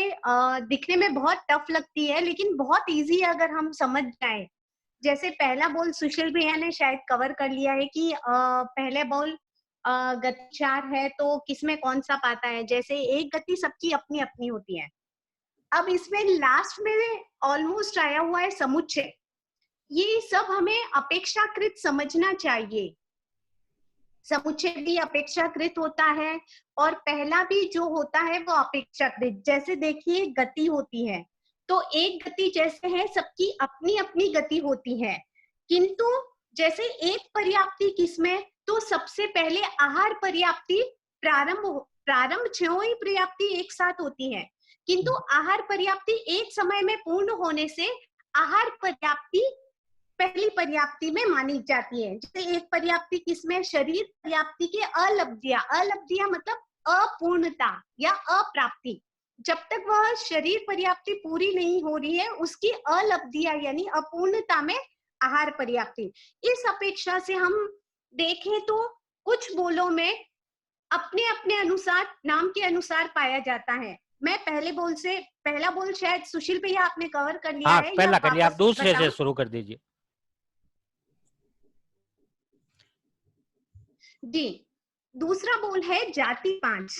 दिखने में बहुत टफ लगती है, लेकिन बहुत इजी है अगर हम समझ जाएं। जैसे पहला बोल सुशील भैया ने शायद कवर कर लिया है कि पहले बोल गति 4 है तो किसमें कौन सा पाता है। जैसे एक गति सबकी अपनी अपनी होती है। अब इसमें लास्ट में ऑलमोस्ट आया हुआ है समुच्चय। ये सब हमें अपेक्षाकृत समझना चाहिए। समुच्चय भी अपेक्षाकृत होता है और पहला भी जो होता है वो अपेक्षाकृत। जैसे देखिए गति होती है तो एक गति जैसे है सबकी अपनी अपनी गति होती है, किंतु जैसे एक पर्याप्ति किसमें, तो सबसे पहले आहार पर्याप्ति प्रारंभ 6 ही पर्याप्ति एक साथ होती है, किंतु आहार पर्याप्ति एक समय में पूर्ण होने से आहार पर्याप्ति पहली पर्याप्ति में मानी जाती है। जैसे एक पर्याप्ति किसमें, शरीर पर्याप्ति के अलब्धियां मतलब अपूर्णता या अप्राप्ति। जब तक वह शरीर पर्याप्ति पूरी नहीं हो रही है उसकी अलब्धियां यानी अपूर्णता में आहार पर्याप्ति। इस अपेक्षा से हम देखें तो कुछ बोलों में अपने अपने अनुसार नाम के अनुसार पाया जाता है। मैं पहले बोल से, पहला बोल शायद सुशील भैया आपने कवर कर लिया हाँ है, पहला या कर लिया, आप वापस दूसरे से बताऊं? शुरू कर दीजिए। जी, दूसरा बोल है जाति 5।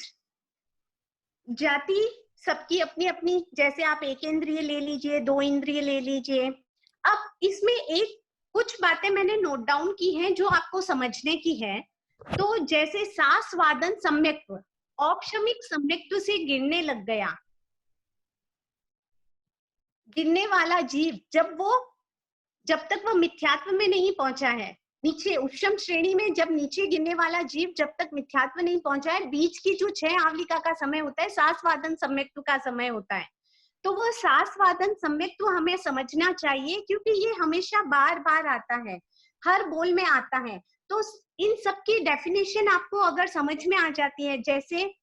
जाति सबकी अपनी अपनी, जैसे आप एक इंद्रिय ले लीजिए, 2 इंद्रिय ले लीजिए। अब इसमें एक कुछ बातें मैंने नोट डाउन की हैं जो आपको समझने की है। तो जैसे सास वादन सम्यक्त्व, औपशमिक सम्यक्त्व से गिरने लग गया, गिरने वाला जीव जब तक वह मिथ्यात्व में नहीं पहुंचा है, नीचे उपशम श्रेणी में जब नीचे गिरने वाला जीव जब तक मिथ्यात्व नहीं पहुंचा है, बीच की जो 6 आवलिका का समय होता है, सासवादन सम्यक्त्व का समय होता है। तो वो सासवादन सम्यक्त्व हमें समझना चाहिए, क्योंकि ये हमेशा बार बार आता है, हर बोल में आता है। तो इन सब की डेफिनेशन आपको अगर समझ में आ जाती है, जैसे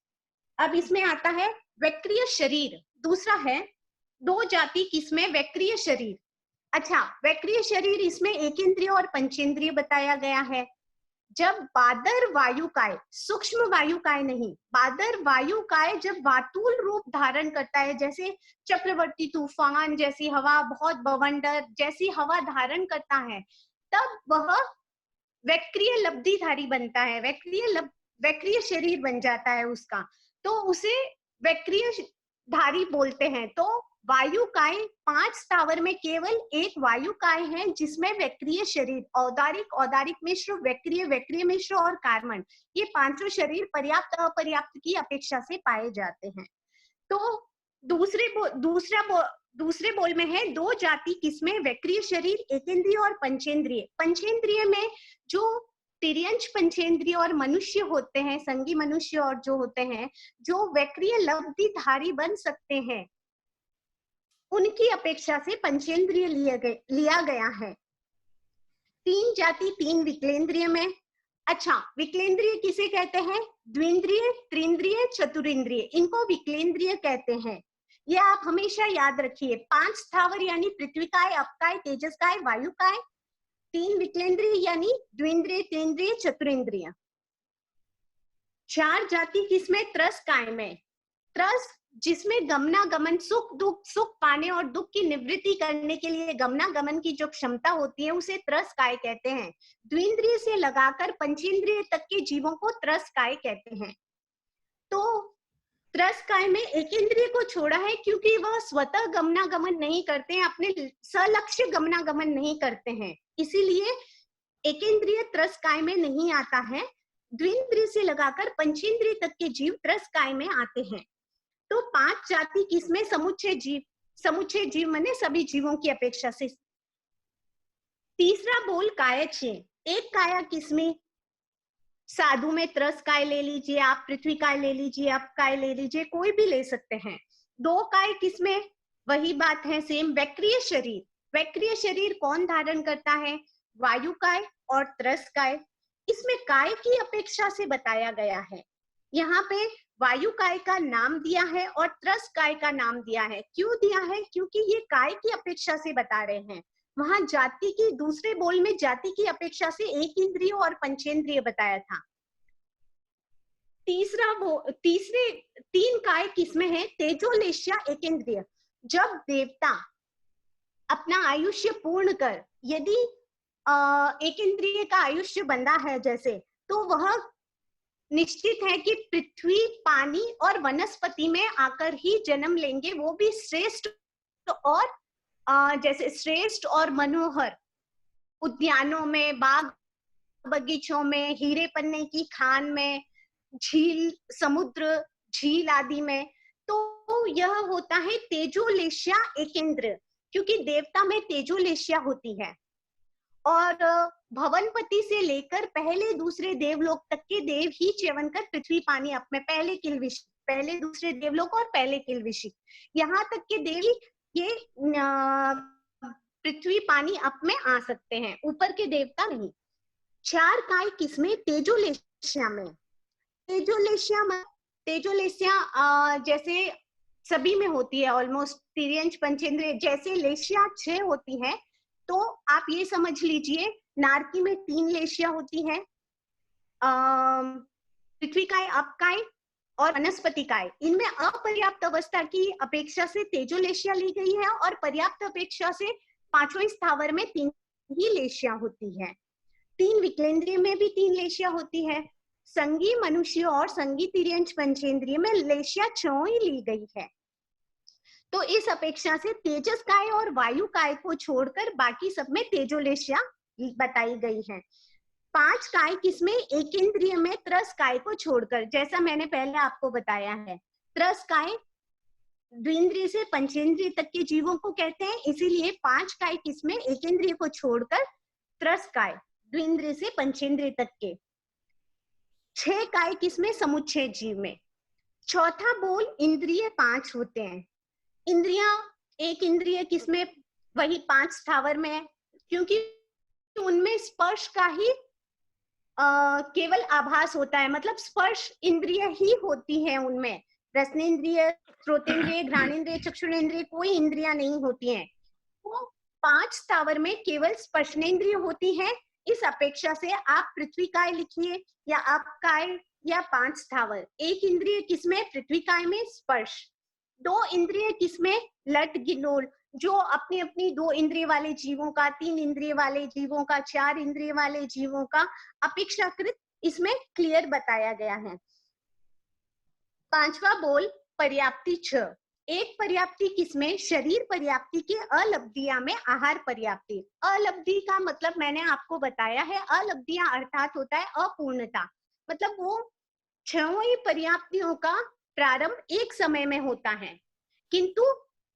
अब इसमें आता है वैक्रिय शरीर, दूसरा है 2 जाति किसमें वैक्रिय शरीर। अच्छा, वैक्रिय शरीर इसमें एक इंद्रिय और पंचेंद्रिय बताया गया है। जब बादर वायुकाय, सूक्ष्म वायुकाय नहीं, बादर वायुकाय जब वातुल रूप धारण करता है, जैसे चक्रवर्ती तूफान जैसी हवा, बहुत बवंडर जैसी हवा धारण करता है, तब वह वैक्रिय लब्धिधारी बनता है, वैक्रिय शरीर बन जाता है उसका, तो उसे वैक्रिय धारी बोलते हैं। तो वायुकाय 5 स्थावर में केवल एक वायुकाय है जिसमें वैक्रिय शरीर, औदारिक, औदारिक मिश्र, वैक्रिय, वैक्रिय मिश्र और कार्बन, ये 5 शरीर पर्याप्त अपर्याप्त की अपेक्षा से पाए जाते हैं। तो दूसरे बोल में है 2 जाति किसमें वैक्रिय शरीर, एकेंद्रिय और पंचेंद्रिय। पंचेंद्रिय में जो तिर्यंश पंचेंद्रिय और मनुष्य होते हैं, संगी मनुष्य और जो होते हैं, जो वैक्रिय लब्धिधारी बन सकते हैं, उनकी अपेक्षा से पंचेंद्रिय लिया गया है। 3 जाति 3 विकलेंद्रिय में। अच्छा, विकलेंद्रिय किसे कहते हैं? द्विंद्रिय, त्रिंद्रिय, चतुरिंद्रिय, इनको विकलेंद्रिय कहते हैं। ये आप हमेशा याद रखिए। 5 स्थावर यानी पृथ्वीकाय, अपकाय, तेजसकाय, वायुकाय, 3 विकलेंद्रिय यानी द्विंद्रिय, त्रिंद्रिय, चतुरिंद्रिय। 4 जाति किसमें? त्रस काय में। त्रस जिसमें गमनागमन, सुख दुख, सुख पाने और दुख की निवृत्ति करने के लिए गमनागमन की जो क्षमता होती है उसे त्रस काय कहते हैं। द्विंद्रिय से लगाकर पंचेंद्रिय तक के जीवों को त्रस काय कहते हैं। तो त्रस काय में एक इंद्रिय को छोड़ा है क्योंकि वह स्वतः गमनागमन नहीं करते हैं, अपने सलक्ष्य गमनागमन नहीं करते हैं, इसीलिए एक इंद्रिय त्रस काय में नहीं आता है। द्विंद्रिय से लगाकर पंचेंद्रिय तक के जीव त्रस काय में आते हैं। तो 5 जाति किसमें? समुच्चय जीव, समुच्चय जीव माने सभी जीवों की अपेक्षा से। तीसरा बोल कायचे। एक काया किसमें? साधु में त्रस काय ले लीजिए आप, पृथ्वी काय ले लीजिए, अप काय ले लीजिए, कोई भी ले सकते हैं। 2 काय किसमें? वही बात है, सेम, वैक्रिय शरीर। वैक्रिय शरीर कौन धारण करता है? वायु काय और त्रस काय। इसमें काय की अपेक्षा से बताया गया है। यहाँ पे वायु काय का नाम दिया है और त्रस काय का नाम दिया है। क्यों दिया है? क्योंकि ये काय की अपेक्षा से बता रहे हैं। वहां जाति की, दूसरे बोल में जाति की अपेक्षा से एक इंद्रिय और पंचेंद्रिय बताया था। तीसरे 3 काय किसमें है? तेजोलेश्या, एकेंद्रिय। जब देवता अपना आयुष्य पूर्ण कर, यदि एक इंद्रिय का आयुष्य बंधा है जैसे, तो वह निश्चित है कि पृथ्वी, पानी और वनस्पति में आकर ही जन्म लेंगे, वो भी श्रेष्ठ और जैसे श्रेष्ठ और मनोहर उद्यानों में, बाग बगीचों में, हीरे पन्ने की खान में, झील, समुद्र, झील आदि में। तो यह होता है तेजोलेश्या एकेंद्र, क्योंकि देवता में तेजोलेश्या होती है। और भवनपति से लेकर पहले दूसरे देवलोक तक के देव ही च्यवन कर पृथ्वी पानी अप में, पहले दूसरे देवलोक और पहले किलविषिक, यहाँ तक के देवी ये पृथ्वी पानी अप में आ सकते हैं, ऊपर के देवता नहीं। 4 काय किसमें? तेजोलेश्या में। तेजोलेश्या जैसे सभी में होती है ऑलमोस्ट, तिर्यंश पंचेंद्रिय, जैसे लेश्या 6 होती है, तो आप ये समझ लीजिए नारकी में 3 लेशिया होती है, पृथ्वी काय, अपकाय और वनस्पति काय। इनमें अपर्याप्त अवस्था की अपेक्षा से तेजोलेशिया ली गई है और पर्याप्त अपेक्षा से 5वें स्थावर में 3 ही लेशिया होती है। 3 विकलेंद्रिय में भी 3 लेशिया होती है। संगी मनुष्य और संगी तिर्यंच पंचेंद्रिय में लेशिया छो ही ली गई है। तो इस अपेक्षा से तेजस काय और वायु काय को छोड़कर बाकी सब में तेजोलेशिया बताई गई है। 5 काय किसमें? एक इंद्रिय में त्रस काय को छोड़कर, जैसा मैंने पहले आपको बताया है। त्रस काय द्विंद्रिय से पंचेंद्रिय तक के जीवों को कहते हैं, इसीलिए 5 काय किसमें? एक इंद्रिय को छोड़कर त्रस काय द्विंद्रिय से पंचेंद्रिय तक के। 6 काय किसमें? समुच्चय जीव में। चौथा बोल इंद्रिय 5 होते हैं। इंद्रियां, एक इंद्रिय किसमें? वही 5 स्थावर में है, क्योंकि उनमें स्पर्श का ही केवल आभास होता है, मतलब स्पर्श इंद्रिय ही होती है उनमें। रसनेन्द्रिय, श्रोतेंद्रिय, घ्राणेन्द्रिय, चक्षुरेंद्रिय कोई इंद्रियां नहीं होती हैं। वो 5 स्थावर में केवल स्पर्शनेन्द्रिय होती है। इस अपेक्षा से आप पृथ्वी काय लिखिए या आप काय या 5 स्थावर। एक इंद्रिय किसमें? पृथ्वी काय में स्पर्श। 2 इंद्रिय किसमें? लट गिलोल, जो अपनी अपनी 2 इंद्रिय वाले जीवों का, 3 इंद्रिय वाले जीवों का, 4 इंद्रिय वाले जीवों का अपेक्षाकृत इसमें क्लियर बताया गया है। 5वां बोल पर्याप्ति 6। एक पर्याप्ति किसमें? शरीर पर्याप्ति के अलब्धिया में आहार पर्याप्ति। अलब्धि का मतलब मैंने आपको बताया है, अलब्धिया अर्थात होता है अपूर्णता, मतलब वो 6 ही पर्याप्तियों का प्रारंभ एक समय में होता है, किंतु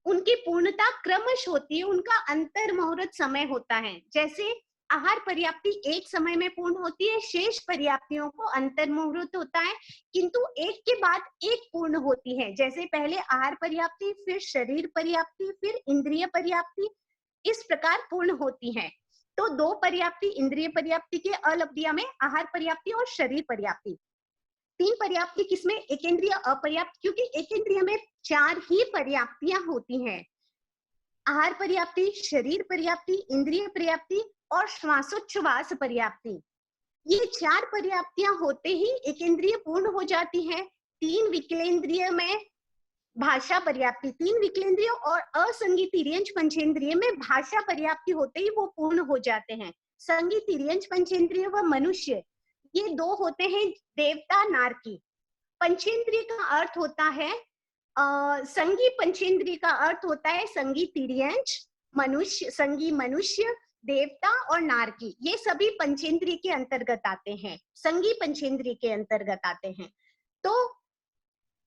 उनकी पूर्णता क्रमश होती है, उनका अंतर मुहूर्त समय होता है। जैसे आहार पर्याप्ति एक समय में पूर्ण होती है, शेष पर्याप्तियों को अंतर मुहूर्त होता है, किंतु एक के बाद एक पूर्ण होती है। जैसे पहले आहार पर्याप्ति, फिर शरीर पर्याप्ति, फिर इंद्रिय पर्याप्ति, इस प्रकार पूर्ण होती है। तो 2 पर्याप्ति इंद्रिय पर्याप्ति के अलब्धिया में आहार पर्याप्ति और शरीर पर्याप्ति। 3 पर्याप्ति किसमें? एकेंद्रिय अपर्याप्त, क्योंकि एकेंद्रिय में 4 ही पर्याप्तियां होती हैं। आहार पर्याप्ति, शरीर पर्याप्ति, इंद्रिय पर्याप्ति और श्वासोच्छ्वास पर्याप्ति। ये 4 पर्याप्तियां होते ही एकेंद्रिय पूर्ण हो जाती है। 3 विकलेंद्रिय में भाषा पर्याप्ति, 3 विकलेंद्रिय और असंगी तिर्यंच पंचेंद्रिय में भाषा पर्याप्ति होते ही वो पूर्ण हो जाते हैं। संगी तिर्यंच पंचेंद्रिय व मनुष्य, ये 2 होते हैं देवता नारकी। पंचेंद्रिय का अर्थ होता है संगी पंचेंद्रिय का अर्थ होता है संगी तिर्यंच, मनुष्य, संगी मनुष्य, देवता और नारकी, ये सभी पंचेंद्रिय के अंतर्गत आते हैं, संगी पंचेंद्रिय के अंतर्गत आते हैं। तो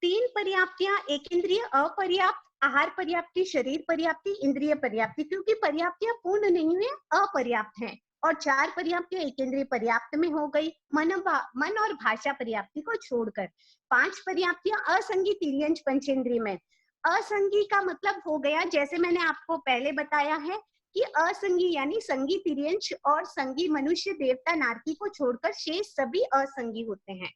3 पर्याप्तियां एकेंद्रिय अपर्याप्त, आहार पर्याप्ति, शरीर पर्याप्ति, इंद्रिय पर्याप्ति, क्योंकि पर्याप्तियां पूर्ण नहीं हुई, अपर्याप्त हैं। और 4 पर्याप्तियां एकेंद्रिय पर्याप्त में हो गई, मन और भाषा पर्याप्ति को छोड़कर। 5 पर्याप्तियां असंगी तिर्यंच पंचेंद्रिय में। असंगी का मतलब हो गया, जैसे मैंने आपको पहले बताया है कि असंगी यानी संगी तिर्यंच और संगी मनुष्य, देवता, नारकी को छोड़कर शेष सभी असंगी होते हैं।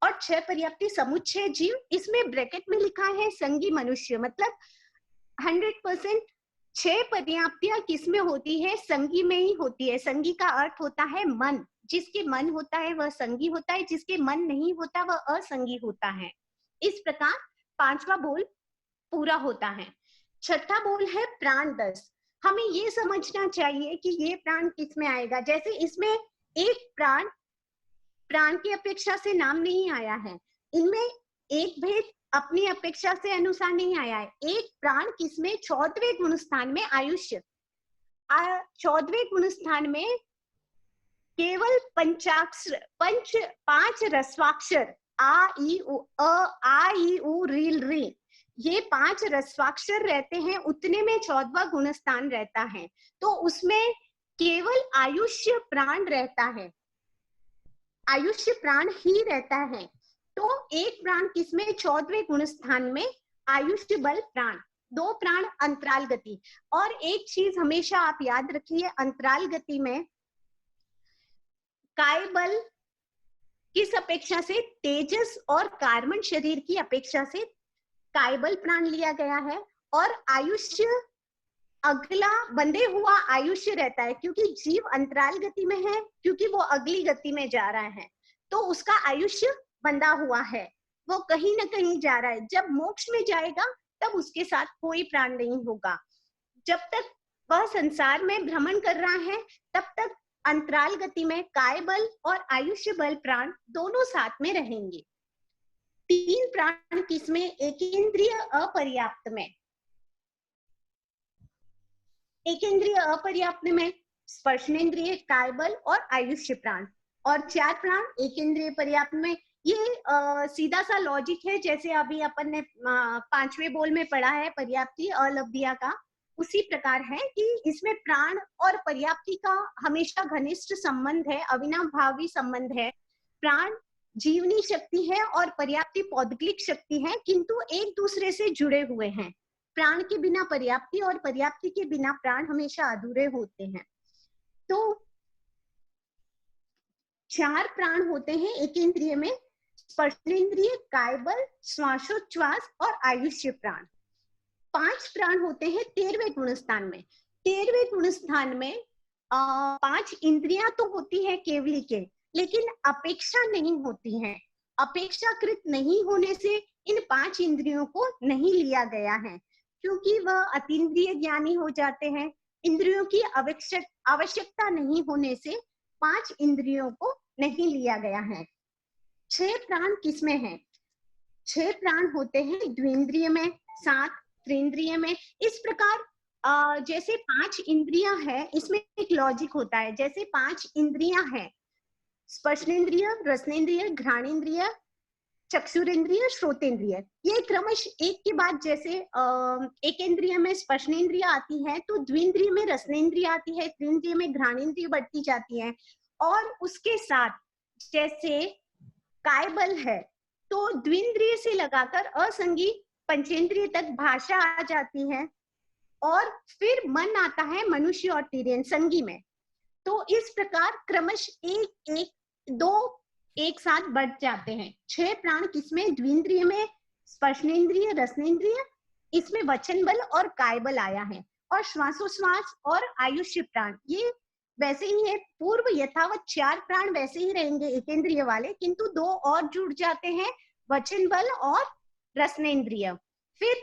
और 6 पर्याप्ति समुच्चय जीव, इसमें ब्रैकेट में लिखा है संगी मनुष्य, मतलब 100% 6 पर्याप्तियां किसमें होती है? संगी में ही होती है। संगी का अर्थ होता है मन, जिसके मन होता है वह संगी होता है, जिसके मन नहीं होता वह असंगी होता है। इस प्रकार 5वां बोल पूरा होता है। 6ठा बोल है प्राण 10। हमें ये समझना चाहिए कि ये प्राण किस में आएगा। जैसे इसमें एक प्राण की अपेक्षा से नाम नहीं आया है, इनमें एक भेद अपनी अपेक्षा से अनुसार नहीं आया है। एक प्राण किसमें? 14वें गुणस्थान में आयुष्य। 14वें गुणस्थान में केवल 5 रस्वाक्षर आ ई उ रील री, ये 5 रस्वाक्षर रहते हैं, उतने में 14वां गुणस्थान रहता है। तो उसमें केवल आयुष्य प्राण रहता है, आयुष्य प्राण ही रहता है। तो एक प्राण किसमें? 14वें गुणस्थान में आयुष्य बल प्राण, 2 प्राण अंतराल गति। और एक चीज हमेशा आप याद रखिए, अंतराल गति में काय बल किस अपेक्षा से? तेजस और कार्बन शरीर की अपेक्षा से काय बल प्राण लिया गया है। और आयुष्य अगला बंधे हुआ आयुष्य रहता है, क्योंकि जीव अंतराल गति में है, क्योंकि वो अगली गति में जा रहा है, तो उसका आयुष्य बंधा हुआ है, वो कहीं ना कहीं जा रहा है। जब मोक्ष में जाएगा तब उसके साथ कोई प्राण नहीं होगा। जब तक वह संसार में भ्रमण कर रहा है तब तक अंतराल गति में काय बल और आयुष्य बल प्राण दोनों साथ में रहेंगे। 3 प्राण किसमें? एकेंद्रिय अपर्याप्त में। एकेंद्रिय अपर्याप्त में स्पर्शनेन्द्रिय, काय बल और आयुष्य प्राण, और 4 प्राण एकेंद्रिय पर्याप्त में। ये सीधा सा लॉजिक है, जैसे अभी अपन ने 5वें बोल में पढ़ा है पर्याप्ति अलब्धिया का, उसी प्रकार है कि इसमें प्राण और पर्याप्ति का हमेशा घनिष्ठ संबंध है, अविनाभावी संबंध है। प्राण जीवनी शक्ति है और पर्याप्ति पौद्गलिक शक्ति है, किंतु एक दूसरे से जुड़े हुए हैं। प्राण के बिना पर्याप्ति और पर्याप्ति के बिना प्राण हमेशा अधूरे होते हैं। तो 4 प्राण होते हैं एकेंद्रिय में, स्पर्शेंद्रिय, काय बल, श्वासोच्छ्वास और आयुष्य प्राण। 5 प्राण होते हैं 13वें गुणस्थान में। 13वें गुणस्थान में 5 इंद्रियां तो होती है केवली के, लेकिन अपेक्षा नहीं होती है। अपेक्षाकृत नहीं होने से इन 5 इंद्रियों को नहीं लिया गया है, क्योंकि वह अतीन्द्रिय ज्ञानी हो जाते हैं। इंद्रियों की आवश्यकता नहीं होने से 5 इंद्रियों को नहीं लिया गया है। 6 प्राण किसमें है? 6 प्राण होते हैं द्विंद्रिय में, 7 त्रिंद्रिय में। इस प्रकार जैसे 5 इंद्रियां हैं, इसमें एक लॉजिक होता है। जैसे 5 इंद्रियां हैं, स्पर्शेंद्रिय, रसनेन्द्रिय, घ्राणेन्द्रिय, चक्षुरेंद्रिय, श्रोतेंद्रिय, ये क्रमश एक के बाद जैसे एकेंद्रिय में स्पर्शेंद्रिय आती है, तो द्विंद्रिय में रसनेन्द्रिय आती है, त्रिंद्रिय में घ्राणेन्द्रिय बढ़ती जाती है, और उसके साथ जैसे काय बल है तो द्विंद्रिय से लगाकर असंगी पंचेंद्रिय तक भाषा आ जाती है, और फिर मन आता है मनुष्य और तिर्यन संगी में। तो इस प्रकार क्रमश 1, 1, 2 एक साथ बढ़ जाते हैं। 6 प्राण किसमें? द्विंद्रिय में, स्पर्शेंद्रिय, रसनेन्द्रिय, इसमें वचन बल और काय बल आया है, और श्वासोश्वास और आयुष्य प्राण ये वैसे ही है। पूर्व यथावत 4 प्राण वैसे ही रहेंगे एकेंद्रिय वाले, किंतु 2 और जुड़ जाते हैं, वचन बल और रसनेन्द्रिय। फिर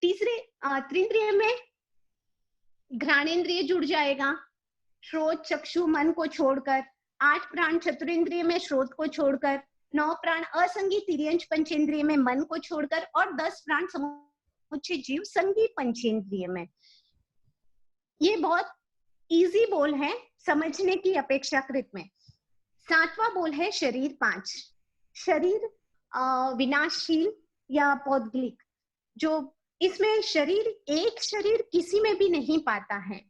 तीसरे त्रिंद्रिय में घ्राणेन्द्रिय जुड़ जाएगा, श्रोत, चक्षु, मन को छोड़कर। 8 प्राण चतुरेंद्रिय में श्रोत को छोड़कर, 9 प्राण असंगी तिर्यंच पंचेंद्रिय में मन को छोड़कर, और 10 प्राण समुच्चय जीव संगी पंचेंद्रिय में। ये बहुत इजी बोल है समझने की अपेक्षाकृत में। 7वां बोल है शरीर 5। शरीर विनाशशील या पौद्गलिक, जो इसमें शरीर एक शरीर किसी में भी नहीं पाता है,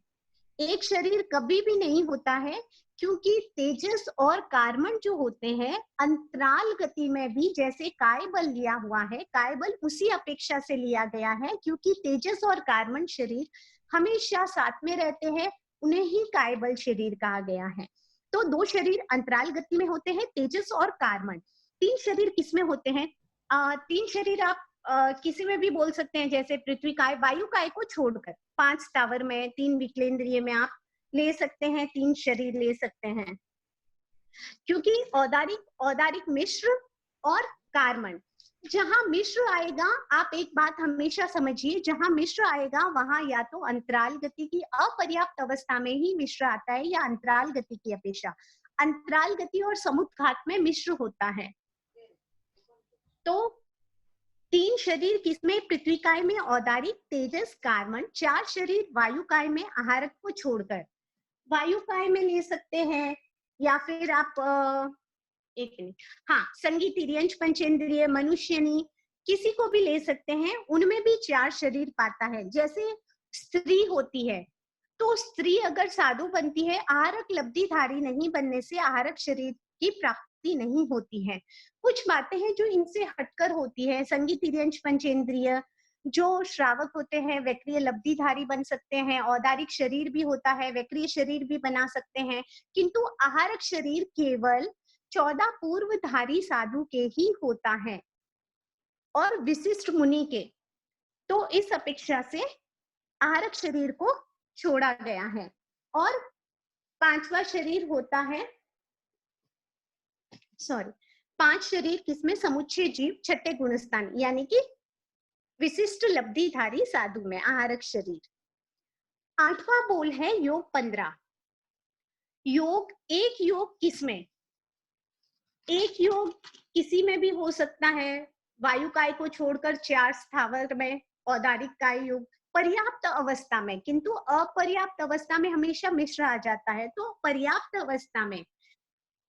एक शरीर कभी भी नहीं होता है, क्योंकि तेजस और कार्बन जो होते हैं अंतराल गति में भी जैसे काय बल लिया हुआ है, काय बल उसी अपेक्षा से लिया गया है, क्योंकि तेजस और कार्बन शरीर हमेशा साथ में रहते हैं, उन्हें ही काय बल शरीर कहा गया है। तो 2 शरीर अंतराल गति में होते हैं, तेजस और कार्बन। 3 शरीर किसमें होते हैं? 3 शरीर आप किसी में भी बोल सकते हैं, जैसे पृथ्वी काय, वायु काय को छोड़कर 5 टावर में, 3 विकलेंद्रिय में आप ले सकते हैं, 3 शरीर ले सकते हैं, क्योंकि औदारिक मिश्र और कार्बन। जहां मिश्र आएगा, आप एक बात हमेशा समझिए, जहां मिश्र आएगा वहां या तो अंतराल गति की अपर्याप्त अवस्था में ही मिश्र आता है, या अंतराल गति की अपेक्षा अंतराल गति और समुद्घात में मिश्र होता है। तो 3 शरीर किसमें? पृथ्वी काय में औदारिक, तेजस, कार्बन। 4 शरीर वायु काय में आहारक को छोड़कर, वायु काय में ले सकते हैं, या फिर आप एक मिनट, हाँ, संगी तिर्यंच पंचेंद्रिय, मनुष्यनी, किसी को भी ले सकते हैं, उनमें भी 4 शरीर पाता है। जैसे स्त्री होती है, तो स्त्री अगर साधु बनती है, आहारक लब्धिधारी नहीं बनने से आहारक शरीर की प्राप्ति नहीं होती है। कुछ बातें हैं जो इनसे हटकर होती है। संगी तिर्यंच पंचेंद्रिय जो श्रावक होते हैं वक्रीय लब्धिधारी बन सकते हैं, औदारिक शरीर भी होता है, वक्रीय शरीर भी बना सकते हैं, किंतु आहारक शरीर केवल 14 पूर्वधारी साधु के ही होता है और विशिष्ट मुनि के। तो इस अपेक्षा से आहारक शरीर को छोड़ा गया है। और 5वां शरीर होता है, 5 शरीर किसमें? समुच्चय जीव 6ठे गुणस्थान, यानी कि विशिष्ट लब्धिधारी साधु में आहारक शरीर। 8वां बोल है योग 15। योग, एक योग किसमें, एक योग किसी में भी हो सकता है, वायु काय को छोड़कर 4 स्थावर में, औदारिक काय योग पर्याप्त अवस्था में, किंतु अपर्याप्त अवस्था में हमेशा मिश्र आ जाता है। तो पर्याप्त अवस्था में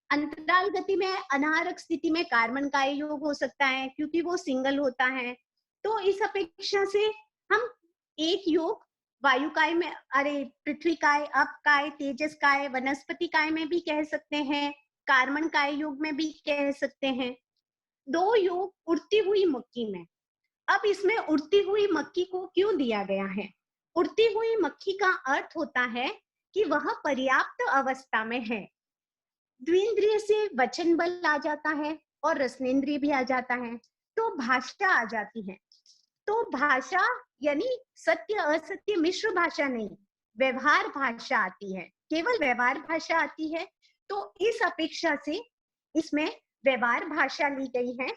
अंतराल गति में अनारक स्थिति में कार्बन काय योग हो सकता है, क्योंकि वो सिंगल होता है। तो इस अपेक्षा से हम एक योग वायु काय में, अरे पृथ्वी काय, अप काय, तेजस काय, वनस्पति काय में भी कह सकते हैं, कार्बन काय योग में भी कह सकते हैं। 2 योग उड़ती हुई मक्की में। अब इसमें उड़ती हुई मक्की को क्यों दिया गया है? उड़ती हुई मक्खी का अर्थ होता है कि वह पर्याप्त अवस्था में है। द्विंद्रिय से वचन बल आ जाता है और रसनेन्द्रिय भी आ जाता है, तो भाषा आ जाती है। तो भाषा यानी सत्य असत्य मिश्र भाषा नहीं, व्यवहार भाषा आती है, केवल व्यवहार भाषा आती है। तो इस अपेक्षा से इसमें व्यवहार भाषा ली गई है।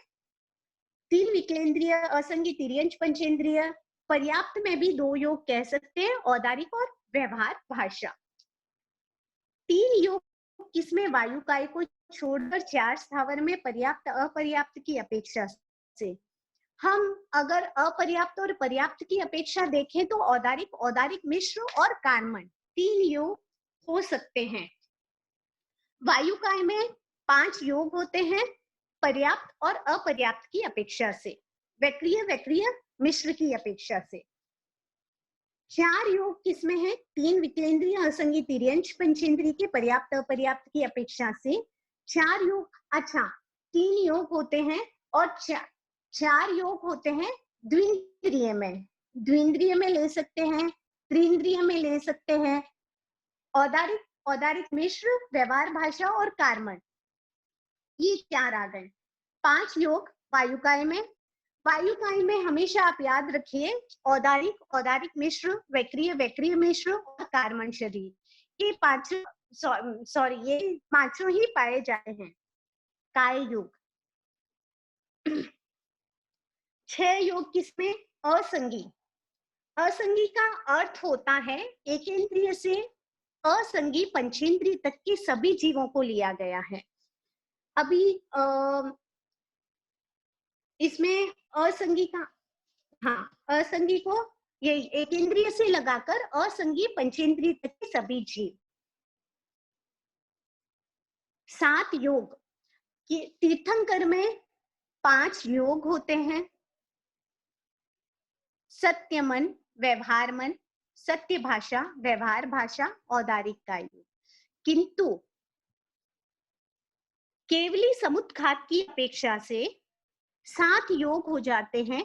3 विकेंद्रिय, असंगी, तिर्यंच, पंचेंद्रिय, पर्याप्त में भी 2 योग कह सकते हैं, औदारिक और व्यवहार भाषा। 3 योग किसमें, वायु काय को छोड़कर 4 स्थावर में पर्याप्त अपर्याप्त की अपेक्षा से। हम अगर अपर्याप्त और पर्याप्त की अपेक्षा देखें तो औदारिक, औदारिक मिश्र और कार्बन 3 योग हो सकते हैं। वायु काय में 5 योग होते हैं पर्याप्त और अपर्याप्त की अपेक्षा से, वक्रीय, वक्रीय मिश्र की अपेक्षा से। 4 योग किसमें है, 3 विकेंद्रिय, असंगी, तिर्यंच, पंचेंद्रिय के पर्याप्त अपर्याप्त की अपेक्षा से 4 योग। अच्छा, 3 योग होते हैं और 4 योग होते हैं द्विंद्रिय में। द्विंद्रिय में ले सकते हैं, त्रिंद्रिय में ले सकते हैं, औदारिक, औदारिक मिश्र, व्यवहार भाषा और कार्बन, ये 4 आ गए। 5 योग वायु काय में। वायु काय में हमेशा आप याद रखिए औदारिक, औदारिक मिश्र, वक्रीय, वक्रीय मिश्र और कार्बन शरीर, ये 5 ये 5 ही पाए जाते हैं काय योग। 6 योग किसमें, असंगी। असंगी का अर्थ होता है एकेंद्रिय से असंगी पंचेंद्रिय तक के सभी जीवों को लिया गया है। अभी इसमें असंगी का, हाँ, असंगी को ये एकेंद्रिय से लगाकर असंगी पंचेंद्रिय तक के सभी जीव। 7 योग, तीर्थंकर में 5 योग होते हैं, सत्य मन, व्यवहार मन, सत्य भाषा, व्यवहार भाषा, औदारिक काय योग। किंतु केवली समुत्घात की अपेक्षा से 7 योग हो जाते हैं,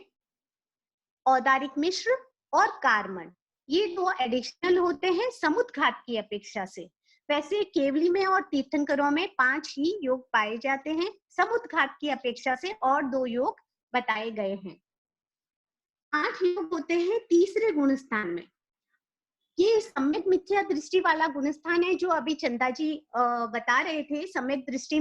औदारिक मिश्र और कार्बन, ये 2 एडिशनल होते हैं समुत्घात की अपेक्षा से। वैसे केवली में और तीर्थंकरों में 5 ही योग पाए जाते हैं, समुत्घात की अपेक्षा से और 2 योग बताए गए हैं। 8 योग होते हैं तीसरे गुण स्थान में। ये सम्यक मिथ्या दृष्टि वाला गुण स्थान है जो अभी चंदा जी बता रहे थे। सम्यक दृष्टि,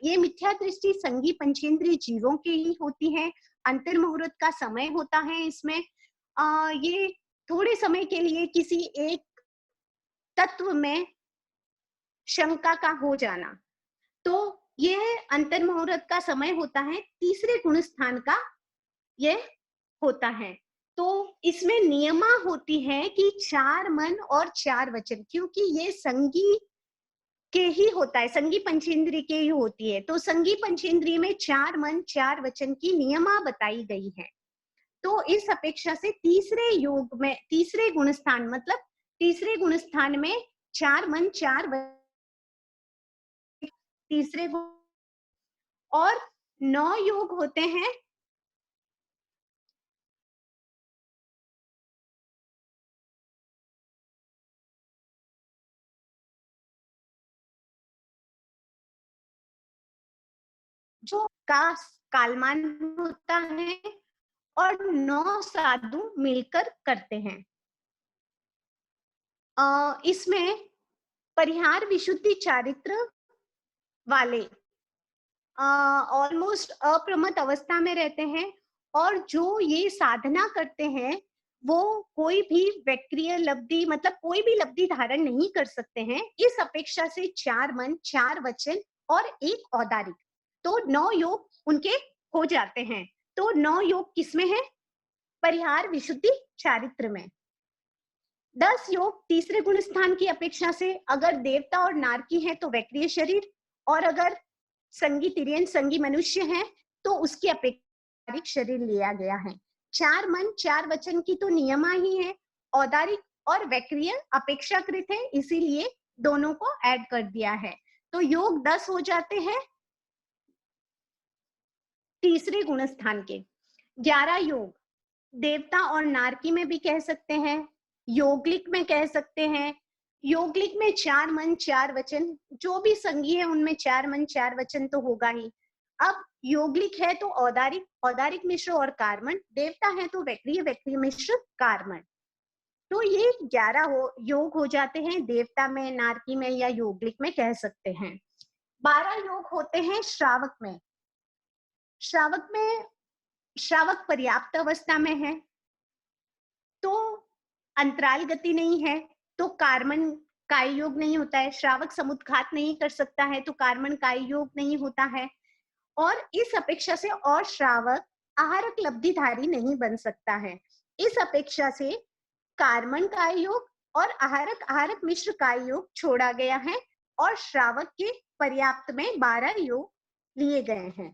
ये मिथ्या दृष्टि संगी पंचेंद्रिय जीवों की ही होती है। अंतर्मुहूर्त का समय होता है इसमें। ये थोड़े समय के लिए किसी एक तत्व में शंका का हो जाना, तो यह अंतर्मुहूर्त का समय होता है, तीसरे गुण स्थान का यह होता है। तो इसमें नियमा होती है कि 4 मन और 4 वचन, क्योंकि ये संगी के ही होता है, संगी पंचेंद्रिय के ही होती है। तो संगी पंचेंद्रिय में 4 मन 4 वचन की नियमा बताई गई है। तो इस अपेक्षा से तीसरे योग में, तीसरे गुण स्थान मतलब तीसरे गुण स्थान में 4 मन 4 तीसरे गुण, और 9 योग होते हैं जो का कालमान होता है और 9 साधु मिलकर करते हैं। इसमें परिहार विशुद्धि चारित्र वाले ऑलमोस्ट अप्रमत्त अवस्था में रहते हैं, और जो ये साधना करते हैं वो कोई भी वैक्रिय लब्धि मतलब कोई भी लब्धि धारण नहीं कर सकते हैं। इस अपेक्षा से 4 मन, 4 वचन और 1 औदारिक, तो 9 योग उनके हो जाते हैं। तो 9 योग किसमें है? परिहार, विशुद्धि, चारित्र में। 10 योग तीसरे गुण स्थान की अपेक्षा से अगर देवता और नारकी है तो वैक्रिय शरीर, और अगर संगी तिर्यन संगी मनुष्य है तो उसकी अपेक्षारिक शरीर लिया गया है। 4 मन 4 वचन की तो नियमा ही है, औदारिक और वैक्रिय अपेक्षाकृत है, इसीलिए दोनों को ऐड कर दिया है। तो योग 10 हो जाते हैं तीसरे गुण स्थान के। 11 योग देवता और नारकी में भी कह सकते हैं, योगलिक में कह सकते हैं। योगलिक में 4 मन 4 वचन, जो भी संगी है उनमें 4 मन 4 वचन तो होगा ही। अब योगलिक है तो औदारिक, औदारिक मिश्र और कार्मण, देवता है तो वैक्रिय, वैक्रिय मिश्र कार्मण। तो ये 11 योग हो जाते हैं देवता में, नारकी में या योगलिक में कह सकते हैं। 12 योग होते हैं श्रावक में। श्रावक में, श्रावक पर्याप्त अवस्था में है तो अंतराल गति नहीं है तो कार्मण काय योग नहीं होता है। श्रावक समुद्घात नहीं कर सकता है तो कार्मण काय योग नहीं होता है। और इस अपेक्षा से और श्रावक आहारक लब्धिधारी नहीं बन सकता है। इस अपेक्षा से कार्मण काय योग और आहारक आहारक मिश्र काय योग छोड़ा गया है और श्रावक के पर्याप्त में 12 योग लिए गए हैं।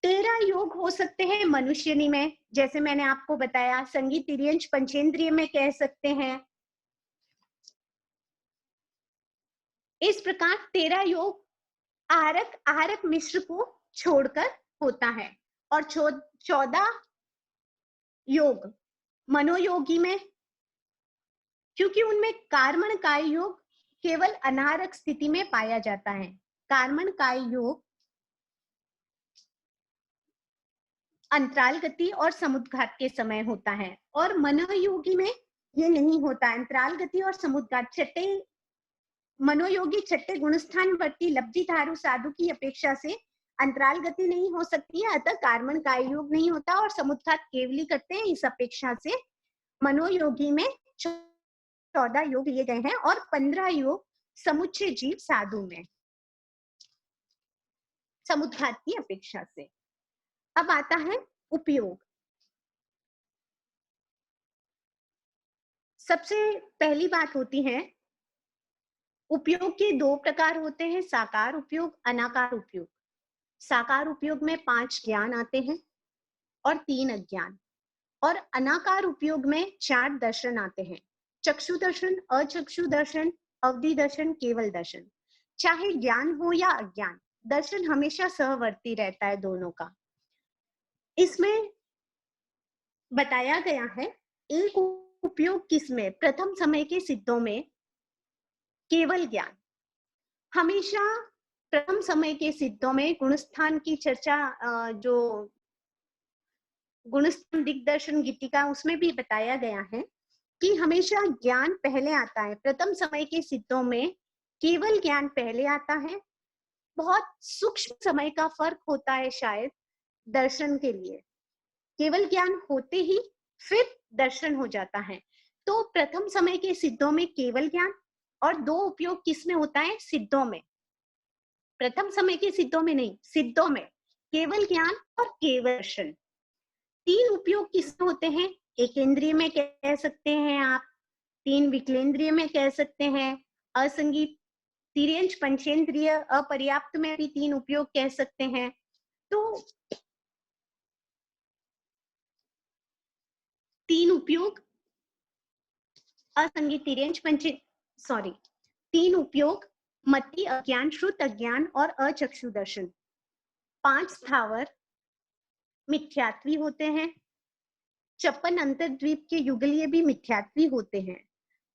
13 योग हो सकते हैं मनुष्यनी में, जैसे मैंने आपको बताया, संगी तिर्यंच पंचेंद्रिय में कह सकते हैं। इस प्रकार 13 योग आहारक आहारक मिश्र को छोड़कर होता है। और 14 योग मनोयोगी में, क्योंकि उनमें कार्मण काय योग केवल अनाहारक स्थिति में पाया जाता है। कार्मण काय योग अंतराल गति और समुद्घात के समय होता है और मनोयोगी में ये नहीं होता। अंतराल गति और समुद्घात छठे मनोयोगी छठे गुणस्थान वर्ती लब्धि धारु साधु की अपेक्षा से अंतराल गति नहीं हो सकती है, अतः कार्मण काय योग नहीं होता और समुद्घात केवली करते हैं। इस अपेक्षा से मनोयोगी में 14 योग लिए गए हैं और 15 योग समुच्चय जीव साधु में समुद्घात की अपेक्षा से। अब आता है उपयोग। सबसे पहली बात होती है, उपयोग के 2 प्रकार होते हैं, साकार उपयोग, अनाकार उपयोग। साकार उपयोग में 5 ज्ञान आते हैं और 3 अज्ञान, और अनाकार उपयोग में 4 दर्शन आते हैं, चक्षु दर्शन, अचक्षु दर्शन, अवधि दर्शन, केवल दर्शन। चाहे ज्ञान हो या अज्ञान, दर्शन हमेशा सहवर्ती रहता है दोनों का। इसमें बताया गया है एक उपयोग किसमें, प्रथम समय के सिद्धों में केवल ज्ञान। हमेशा प्रथम समय के सिद्धों में गुणस्थान की चर्चा, जो गुणस्थान दिग्दर्शन गीतिका, उसमें भी बताया गया है कि हमेशा ज्ञान पहले आता है। प्रथम समय के सिद्धों में केवल ज्ञान पहले आता है। बहुत सूक्ष्म समय का फर्क होता है शायद दर्शन के लिए, केवल ज्ञान होते ही फिर दर्शन हो जाता है। तो प्रथम समय के सिद्धों में केवल ज्ञान, और 2 उपयोग किसमें होता है, सिद्धों में। प्रथम समय के सिद्धों में नहीं, सिद्धों में केवल ज्ञान और केवल दर्शन। 3 उपयोग किसमें होते हैं, एकेंद्रिय में कह सकते हैं आप, 3 विकलेंद्रिय में कह सकते हैं, असंगी तिर्यंच पंचेंद्रिय अपर्याप्त में भी 3 उपयोग कह सकते हैं। तो 3 उपयोग असंगी तिर्यंच सॉरी 3 उपयोग मति अज्ञान, श्रुत अज्ञान और अचक्षु दर्शन। 5 स्थावर मिथ्यात्वी होते हैं। 56 अंतर्द्वीप के युगलीय भी मिथ्यात्वी होते हैं,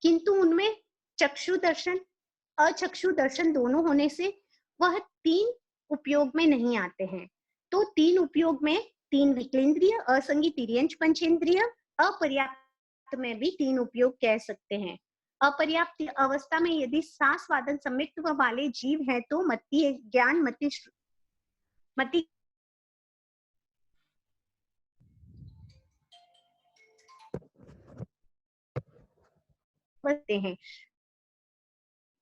किंतु उनमें चक्षु दर्शन अचक्षु दर्शन दोनों होने से वह 3 उपयोग में नहीं आते हैं। तो 3 उपयोग में 3 विकलेंद्रिय, असंगी तिर्यंच पंचेंद्रिय, अपर्याप्त में भी 3 उपयोग कह सकते हैं। अपर्याप्त अवस्था में यदि सांस वादन सम्मिक्त्व वाले जीव हैं तो मति ज्ञान मति होते हैं।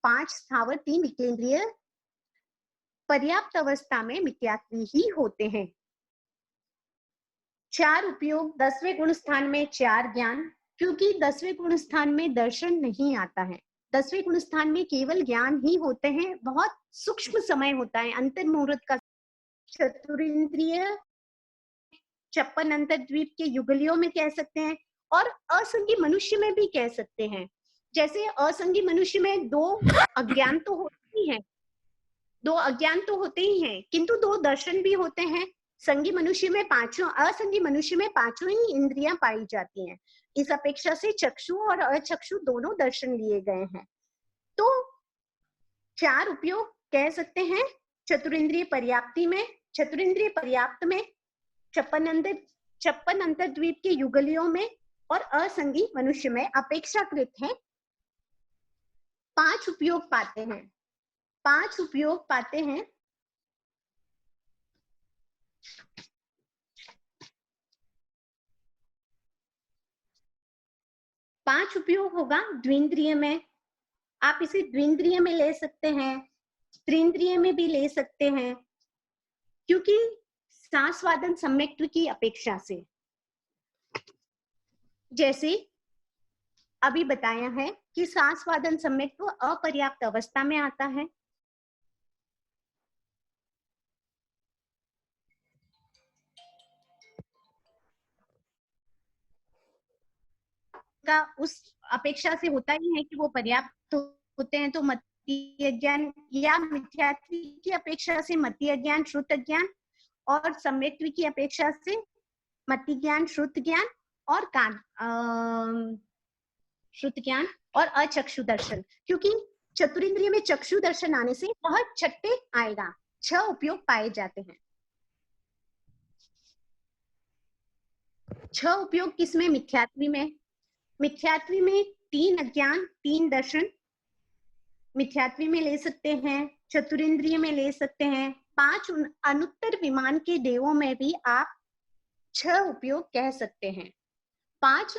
5 स्थावर 3 विकेंद्रीय पर्याप्त अवस्था में मिथ्यात्वी ही होते हैं। 4 उपयोग 10वें गुण स्थान में 4 ज्ञान, क्योंकि 10वें गुण स्थान में दर्शन नहीं आता है। 10वें गुण स्थान में केवल ज्ञान ही होते हैं। बहुत सूक्ष्म समय होता है अंतर मुहूर्त का। चतुरिंद्रिय 56 अंतर्द्वीप के युगलियों में कह सकते हैं और असंगी मनुष्य में भी कह सकते हैं। जैसे असंगी मनुष्य में 2 अज्ञान तो होते ही हैं, 2 अज्ञान तो होते ही हैं, किंतु 2 दर्शन भी होते हैं। संगी मनुष्य में 5, असंगी मनुष्य में 5 ही इंद्रियां पाई जाती हैं। इस अपेक्षा से चक्षु और अचक्षु दोनों दर्शन लिए गए हैं। तो 4 उपयोग कह सकते हैं चतुरिंद्रिय पर्याप्ति में, चतुरिंद्रिय पर्याप्त में, 56 अंतर्द्वीप के युगलियों में और असंगी मनुष्य में अपेक्षाकृत है 5 उपयोग पाते हैं। 5 उपयोग पाते हैं। पांच उपयोग होगा द्विंद्रिय में। आप इसे द्विंद्रिय में ले सकते हैं, त्रिंद्रिय में भी ले सकते हैं, क्योंकि सांसवादन सम्यक्त्व की अपेक्षा से, जैसे अभी बताया है कि सांसवादन सम्यक्त्व अपर्याप्त अवस्था में आता है। का उस अपेक्षा से होता ही है कि वो पर्याप्त होते हैं। तो मतीय ज्ञान या मिथ्यात्व की अपेक्षा से मतीय ज्ञान, श्रुत ज्ञान, और सम्यक्त्व की अपेक्षा से मति ज्ञान, श्रुत ज्ञान और कान श्रुत ज्ञान और अचक्षु दर्शन। क्योंकि चतुरिंद्रिय में चक्षु दर्शन आने से वह छठे आएगा। 6 उपयोग पाए जाते हैं। 6 उपयोग किसमें? मिथ्यात्वी में। मिथ्यात्वी में 3 अज्ञान 3 दर्शन मिथ्यात्वी में ले सकते हैं, चतुरिंद्रिय में ले सकते हैं। 5 अनुत्तर विमान के देवों में भी आप 6 उपयोग कह सकते हैं। 5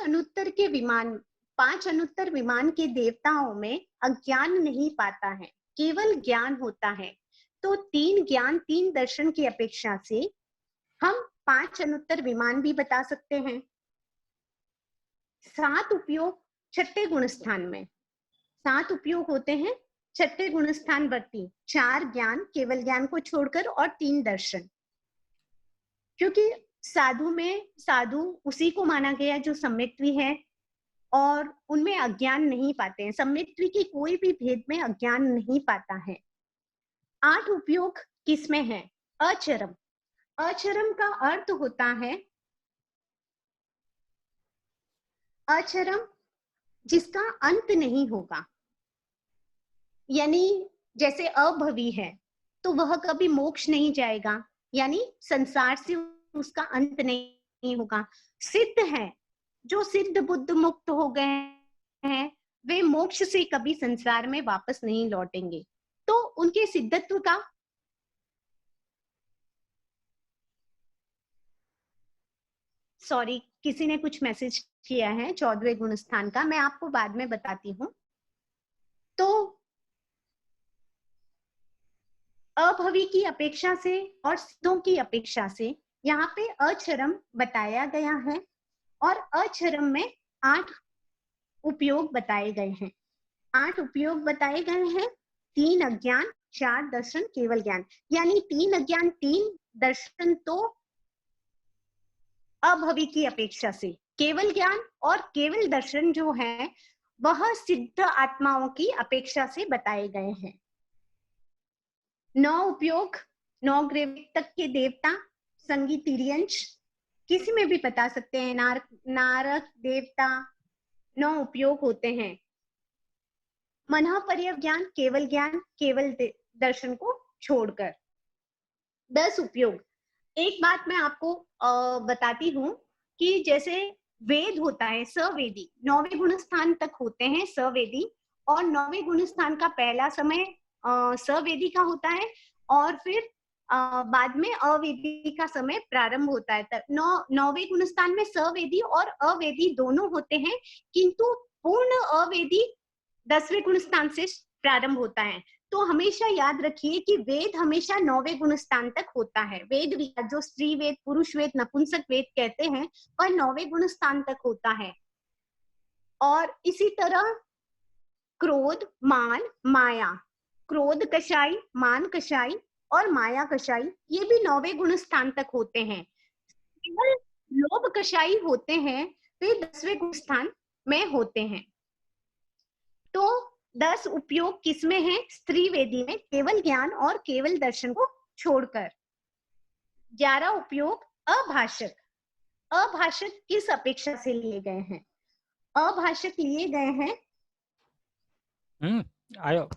अनुत्तर विमान के देवताओं में अज्ञान नहीं पाता है, केवल ज्ञान होता है। तो 3 ज्ञान 3 दर्शन की अपेक्षा से हम 5 अनुत्तर विमान भी बता सकते हैं। 7 उपयोग छठे गुण स्थान में, 7 उपयोग होते हैं छठे गुण स्थान वर्ती। 4 ज्ञान केवल ज्ञान को छोड़कर और 3 दर्शन, क्योंकि साधु में साधु उसी को माना गया जो सम्यक्त्वी है और उनमें अज्ञान नहीं पाते हैं। सम्यक्त्वी की कोई भी भेद में अज्ञान नहीं पाता है। 8 उपयोग किसमें है? अचरम। अचरम का अर्थ होता है अचरम जिसका अंत नहीं होगा, यानी जैसे अभवी है तो वह कभी मोक्ष नहीं जाएगा, यानी संसार से उसका अंत नहीं होगा। सिद्ध है, जो सिद्ध बुद्ध मुक्त हो गए हैं वे मोक्ष से कभी संसार में वापस नहीं लौटेंगे। तो उनके सिद्धत्व का किसी ने कुछ मैसेज किया है 14वें गुण स्थान का, मैं आपको बाद में बताती हूँ। तो अभवी की अपेक्षा से और सिद्धों की अपेक्षा से यहाँ पे अचरम बताया गया है और अचरम में 8 उपयोग बताए गए हैं। 8 उपयोग बताए गए हैं। 3 अज्ञान 4 दर्शन केवल ज्ञान, यानी 3 अज्ञान 3 दर्शन तो अभवी की अपेक्षा से, केवल ज्ञान और केवल दर्शन जो है वह सिद्ध आत्माओं की अपेक्षा से बताए गए हैं। 9 उपयोग 9 ग्रेव तक के देवता, संगी तिर्यंश किसी में भी बता सकते हैं, नारक देवता, 9 उपयोग होते हैं। मनः पर्यज्ञान केवल दर्शन को छोड़कर। 10 उपयोग। एक बात मैं आपको बताती हूँ कि जैसे वेद होता है सवेदी, 9वें गुण स्थान तक होते हैं सवेदी, और 9वें गुण स्थान का पहला समय सवेदी का होता है और फिर बाद में अवेदी का समय प्रारंभ होता है। 9वें गुण स्थान में सवेदी और अवेदी दोनों होते हैं, किंतु पूर्ण अवेदी 10वें गुण स्थान से प्रारंभ होता है। तो हमेशा याद रखिए कि वेद हमेशा 9वें गुण स्थान तक होता है। वेद जो स्त्री वेद, पुरुष वेद, नपुंसक वेद कहते हैं, वह 9वें गुण स्थान तक होता है। और इसी तरह क्रोध, मान, माया, क्रोध कषाई, मान कषाई और माया कषाई, ये भी 9वें गुण स्थान तक होते हैं। केवल लोभ कषाई होते हैं, वे 10वें गुण स्थान में होते हैं। तो 10 उपयोग किसमें है? स्त्री वेदी में, केवल ज्ञान और केवल दर्शन को छोड़कर। 11 उपयोग अभाषक। अभाषक किस अपेक्षा से लिए गए हैं? अभाषक लिए गए हैं आयो।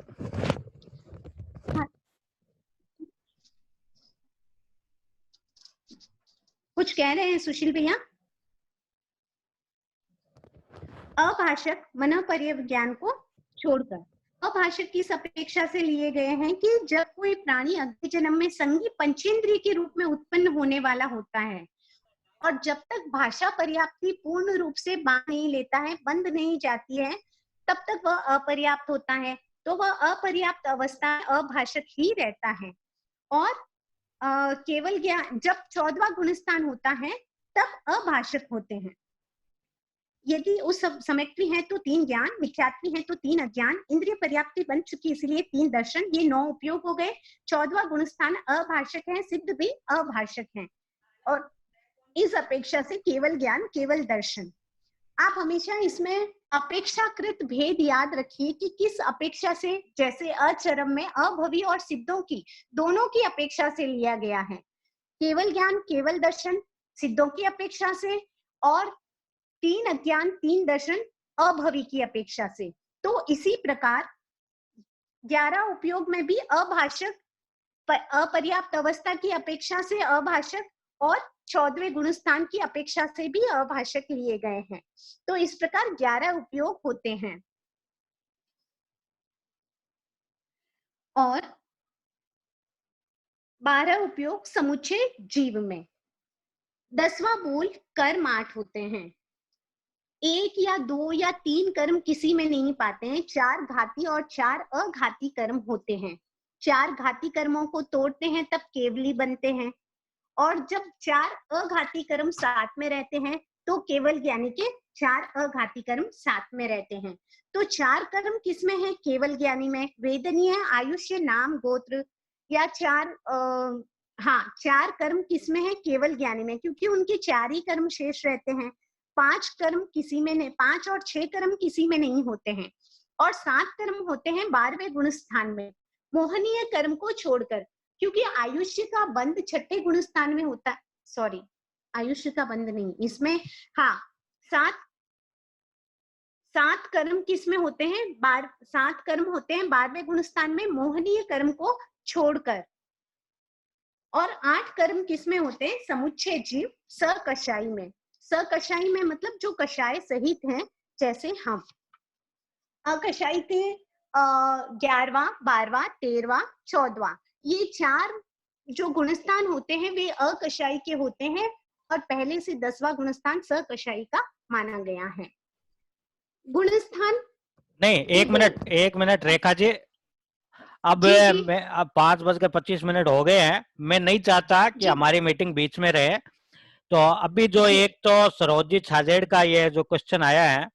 कुछ कह रहे हैं सुशील भैया? अभाषक मन परिज्ञान को छोड़कर। अभाषक किस अपेक्षा से लिए गए हैं कि जब कोई प्राणी अगले जन्म में संगी पंचेंद्रिय के रूप में उत्पन्न होने वाला होता है और जब तक भाषा पर्याप्ति पूर्ण रूप से बांध नहीं लेता है, बंद नहीं जाती है, तब तक वह अपर्याप्त होता है। तो वह अपर्याप्त अवस्था अभाषक ही रहता है। और केवल ज्ञान जब 14वां गुणस्थान होता है तब अभाषक होते हैं। यदि उस समेट्री है तो 3 ज्ञान, मिथ्यात्वी है तो 3 अज्ञान, इंद्रिय पर्याप्ति बन चुकी इसलिए 3 दर्शन, ये 9 उपयोग हो गए। 14वां गुणस्थान अभाषक है, सिद्ध भी अभाषक है। और इस अपेक्षा से केवल ज्ञान, केवल दर्शन। आप हमेशा इसमें अपेक्षाकृत भेद याद रखिए कि किस अपेक्षा से, जैसे अचरम में अभवी और सिद्धों की दोनों की अपेक्षा से लिया गया है। केवल ज्ञान, केवल दर्शन सिद्धों की अपेक्षा से, और 3 अज्ञान, 3 दर्शन अभवी की अपेक्षा से। तो इसी प्रकार 11 उपयोग में भी अभाषक, अपर्याप्त अवस्था की अपेक्षा से अभाषक और 14वें गुणस्थान की अपेक्षा से भी अभाषक लिए गए हैं। तो इस प्रकार 11 उपयोग होते हैं। और 12 उपयोग समुच्चय जीव में। 10वां मूल कर्म 8 होते हैं। 1 या 2 या 3 कर्म किसी में नहीं पाते हैं। 4 घाती और 4 अघाती कर्म होते हैं। 4 घाती कर्मों को तोड़ते हैं तब केवली बनते हैं। और जब 4 अघाती कर्म साथ में रहते हैं तो केवल ज्ञानी के 4 अघाती कर्म साथ में रहते हैं। तो 4 कर्म किसमें है? केवल ज्ञानी में। वेदनीय, आयुष्य, नाम, गोत्र, या 4 कर्म किसमें है? केवल ज्ञानी में, क्योंकि उनके 4 ही कर्म शेष रहते हैं। 5 कर्म किसी में नहीं, 5 और 6 कर्म किसी में नहीं होते हैं। और 7 कर्म होते हैं 12वें गुण स्थान में, मोहनीय कर्म को छोड़कर, क्योंकि आयुष्य का बंध 6ठे गुण स्थान में होता है। सॉरी, आयुष्य का बंध नहीं, इसमें 7 कर्म किसमें होते हैं? 7 कर्म होते हैं 12वें गुण स्थान में, मोहनीय कर्म को छोड़कर। और 8 कर्म किसमें होते हैं? समुच्चय जीव सकषाई में। सकषाई में मतलब जो कषाय सहित हैं, जैसे हम। अकषाई थे 11वां, 12वां, 13वां, 14वां। ये 4 जो गुणस्थान होते हैं वे अकषाई के होते हैं और पहले से 10वां गुणस्थान सकषाई का माना गया है। गुणस्थान नहीं, एक मिनट रेखा जी, अब जी। मैं अब 5:25 हो गए हैं। मैं नहीं चाहता कि जी। हमारी मीटिंग बीच में रहे। तो अभी जो जी। एक तो सरोजी छाजेड़ का ये जो क्वेश्चन आया है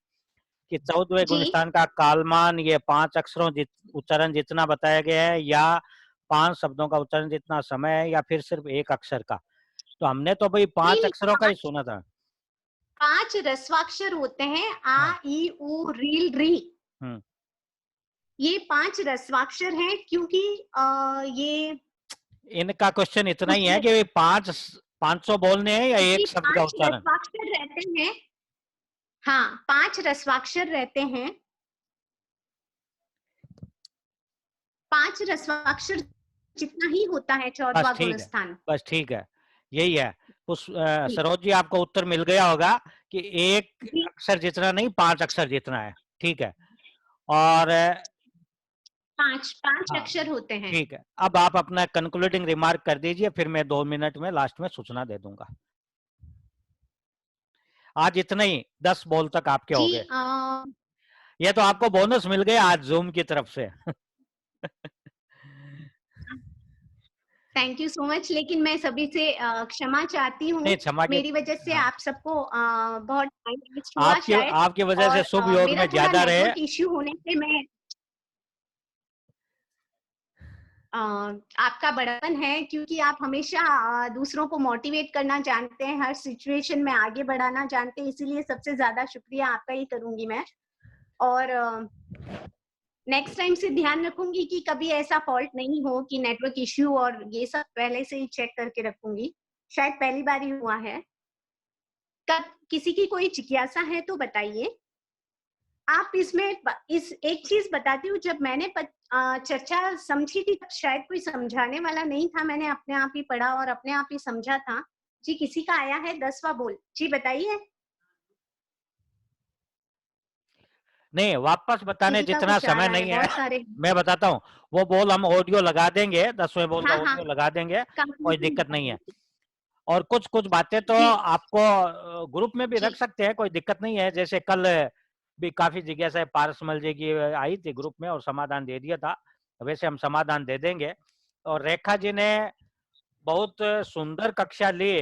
कि 14वें जी। गुणस्थान का कालमान, ये 5 अक्षरों उच्चारण जितना बताया गया है, या 5 शब्दों का उच्चारण जितना समय है, या फिर सिर्फ 1 अक्षर का? तो हमने तो भाई 5 नहीं, अक्षरों का ही सुना था। 5 रस्वाक्षर होते हैं, आ, ई, उ, रील, री। ये 5 रस्वाक्षर हैं, क्योंकि ये इनका क्वेश्चन इतना ही है कि 500 बोलने हैं या एक शब्द का 5 उच्चारण? रस्वाक्षर रहते हैं। हाँ, 5 रस्वाक्षर रहते हैं। 5 रस्वाक्षर जितना ही होता है 14वां गुणस्थान। बस ठीक है, यही है। उस सरोज जी, आपको उत्तर मिल गया होगा कि 1 अक्षर जितना नहीं, 5 अक्षर जितना है। ठीक है। और 5 अक्षर होते हैं। ठीक है, अब आप अपना कंक्लूडिंग रिमार्क कर दीजिए, फिर मैं 2 मिनट में लास्ट में सूचना दे दूंगा। आज इतना ही, 10 बॉल तक आपके हो गए। ये तो आपको बोनस मिल गया आज जूम की तरफ से। थैंक यू सो मच, लेकिन मैं सभी से क्षमा चाहती हूँ। नहीं, क्षमा के मेरी वजह से हाँ। आप सबको बहुत टाइम वेस्ट हुआ आपकी शायद, आपकी वजह से और शुभ योग मेरा में थोड़ा ज्यादा रहे। नेटवर्क इश्यू होने से मैं आपका बड़ापन है, क्योंकि आप हमेशा दूसरों को मोटिवेट करना जानते हैं, हर सिचुएशन में आगे बढ़ाना जानते हैं, इसीलिए सबसे ज्यादा शुक्रिया आपका ही करूंगी मैं। और नेक्स्ट टाइम से ध्यान रखूंगी कि कभी ऐसा फॉल्ट नहीं हो कि नेटवर्क इश्यू, और ये सब पहले से ही चेक करके रखूंगी। शायद पहली बार ही हुआ है। कब किसी की कोई जिज्ञासा है तो बताइए। आप इसमें इस एक चीज बताती हूँ, जब मैंने चर्चा समझी थी तब शायद कोई समझाने वाला नहीं था, मैंने अपने आप ही पढ़ा और अपने आप ही समझा था। जी, किसी का आया है 10वां बोल, जी बताइए। नहीं, वापस बताने किसी का जितना कुछ आ समय रहा है, नहीं है। बहुत सारे। मैं बताता हूँ, वो बोल हम ऑडियो लगा देंगे, 10वें बोल का हाँ हाँ, ऑडियो लगा देंगे, कोई दिक्कत नहीं है। जी और कुछ कुछ बातें तो आपको ग्रुप में भी रख सकते हैं, कोई दिक्कत नहीं है। जैसे कल भी काफी जिज्ञासा पारसमल जी की आई थी ग्रुप में और समाधान दे दिया था, वैसे हम समाधान दे देंगे। और रेखा जी ने बहुत सुंदर कक्षा ली,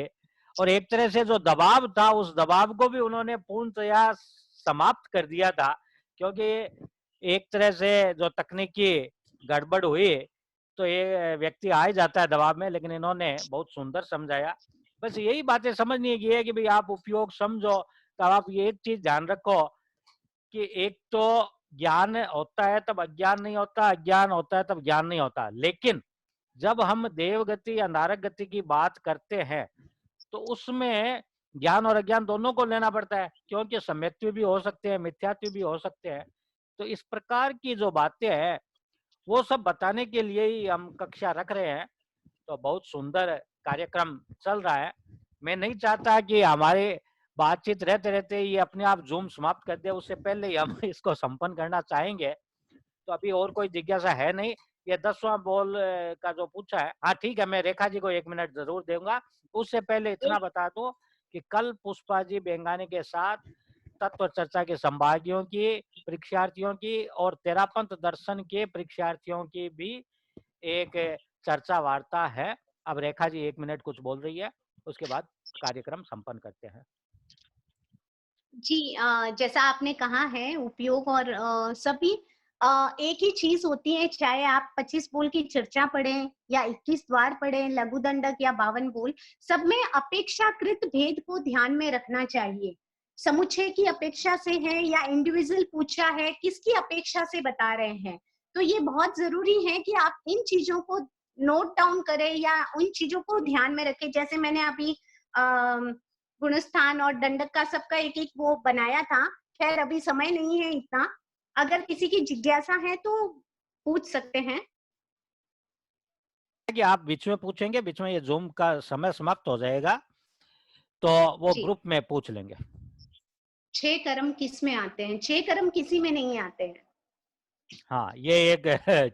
और एक तरह से जो दबाव था उस दबाव को भी उन्होंने पूर्णतया समाप्त कर दिया था, क्योंकि एक तरह से जो तकनीकी गड़बड़ हुई तो ये व्यक्ति आ ही जाता है दबाव में, लेकिन इन्होंने बहुत सुंदर समझाया। बस यही बातें समझनी है कि भाई आप उपयोग समझो। तो आप ये एक चीज ध्यान रखो कि एक तो ज्ञान होता है तब अज्ञान नहीं होता, अज्ञान होता है तब ज्ञान नहीं होता। लेकिन जब हम देवगति या नारक गति की बात करते हैं तो उसमें ज्ञान और अज्ञान दोनों को लेना पड़ता है, क्योंकि सम्यक्त्व भी हो सकते हैं, मिथ्यात्व भी हो सकते हैं। तो इस प्रकार की जो बातें हैं वो सब बताने के लिए ही हम कक्षा रख रहे हैं। तो बहुत सुंदर कार्यक्रम चल रहा है। मैं नहीं चाहता कि हमारे बातचीत रहते रहते ये अपने आप जूम समाप्त कर दे, उससे पहले ही हम इसको संपन्न करना चाहेंगे। तो अभी और कोई जिज्ञासा है नहीं। ये 10वां बॉल का जो पूछा है, हाँ ठीक है, मैं रेखा जी को 1 मिनट जरूर दूंगा। उससे पहले इतना बता दूं कि कल पुष्पा जी बेंगानी के साथ तत्व चर्चा के संभागियों की, परीक्षार्थियों की और तेरापंथ दर्शन के परीक्षार्थियों की भी एक चर्चा वार्ता है। अब रेखा जी 1 मिनट कुछ बोल रही है, उसके बाद कार्यक्रम संपन्न करते हैं। जी, जैसा आपने कहा है उपयोग और सभी एक ही चीज होती है, चाहे आप 25 बोल की चर्चा पढ़ें या 21 द्वार पढ़ें, लघु दंडक या 52 बोल, सब में अपेक्षाकृत भेद को ध्यान में रखना चाहिए। समुच्चय की अपेक्षा से है या इंडिविजुअल पूछा है, किसकी अपेक्षा से बता रहे हैं। तो ये बहुत जरूरी है कि आप इन चीजों को नोट डाउन करें या उन चीजों को ध्यान में रखें। जैसे मैंने अभी गुणस्थान और दंडक का सबका एक एक वो बनाया था। खैर अभी समय नहीं है इतना, अगर किसी की जिज्ञासा है तो पूछ सकते हैं। कि आप बीच में पूछेंगे, बीच में ये जूम का समय समाप्त हो जाएगा तो वो जी। ग्रुप में पूछ लेंगे। 6 कर्म किस में आते हैं? 6 कर्म किसी में नहीं आते हैं। हाँ, ये एक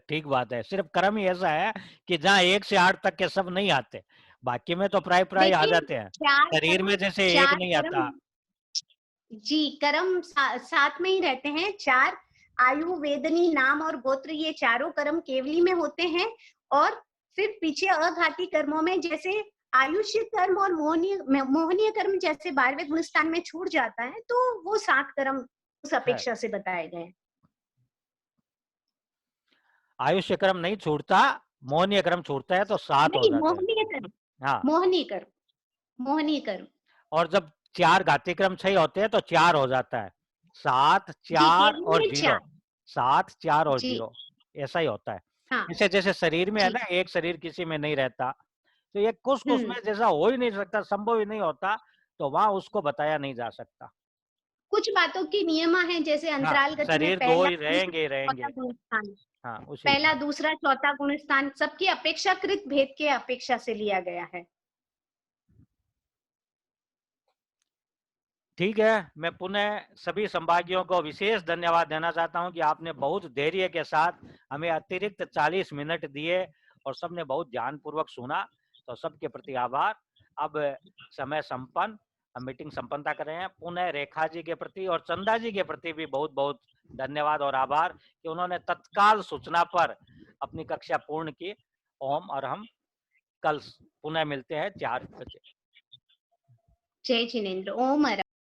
ठीक बात है। सिर्फ कर्म ही ऐसा है कि जहाँ 1 से 8 तक के सब नहीं आते, बाकी में तो प्राय प्राय आ देखिए, जाते हैं। 4 शरीर में जैसे एक 4 नहीं कर्म, आता। जी कर्म साथ में ही रहते हैं। 4 आयु, वेदनी, नाम और गोत्र, ये चारों कर्म केवली में होते हैं। और फिर पीछे अघाती कर्मों में जैसे आयुष्य कर्म और मोहनीय कर्म जैसे 12वें गुणस्थान में छूट जाता है, तो वो 7 कर्म उस अपेक्षा से बताए गए हैं। आयुष्य क्रम नहीं छूटता, मोहनीय क्रम छूटता है तो 7 हो नहीं, जाते हैं। मोहनीय कर्म, हाँ, मोहनीय कर्म। और जब 4 घाती क्रम 6 होते हैं तो 4 हो जाता है। 7, जी 4 केवली और में 0, 4। 7, 4 और जी 0, ऐसा ही होता है। हाँ जैसे जैसे शरीर में है जी। ना, एक शरीर किसी में नहीं रहता, तो ये कुछ कुछ में जैसा हो ही नहीं सकता, संभव ही नहीं होता, तो वहां उसको बताया नहीं जा सकता। कुछ बातों की नियमा है, जैसे हाँ, अंतराल गति में शरीर 2 पहला ही रहेंगे ही रहेंगे। चौथा गुणस्थान, हाँ, उसी पहला दूसरा चौथा गुणस्थान सबकी अपेक्षाकृत भेद के अपेक्षा से लिया गया है। ठीक है। मैं पुनः सभी संभागियों को विशेष धन्यवाद देना चाहता हूं कि आपने बहुत धैर्य के साथ हमें अतिरिक्त 40 मिनट दिए और सबने बहुत ध्यानपूर्वक सुना, तो सबके प्रति आभार। अब समय संपन्न। हम मीटिंग संपन्नता कर रहे हैं। पुनः रेखा जी के प्रति और चंदा जी के प्रति भी बहुत बहुत धन्यवाद और आभार कि उन्होंने तत्काल सूचना पर अपनी कक्षा पूर्ण की। ओम, और हम कल पुनः मिलते हैं 4 बजे। जय जिनेन्द्र। ओम।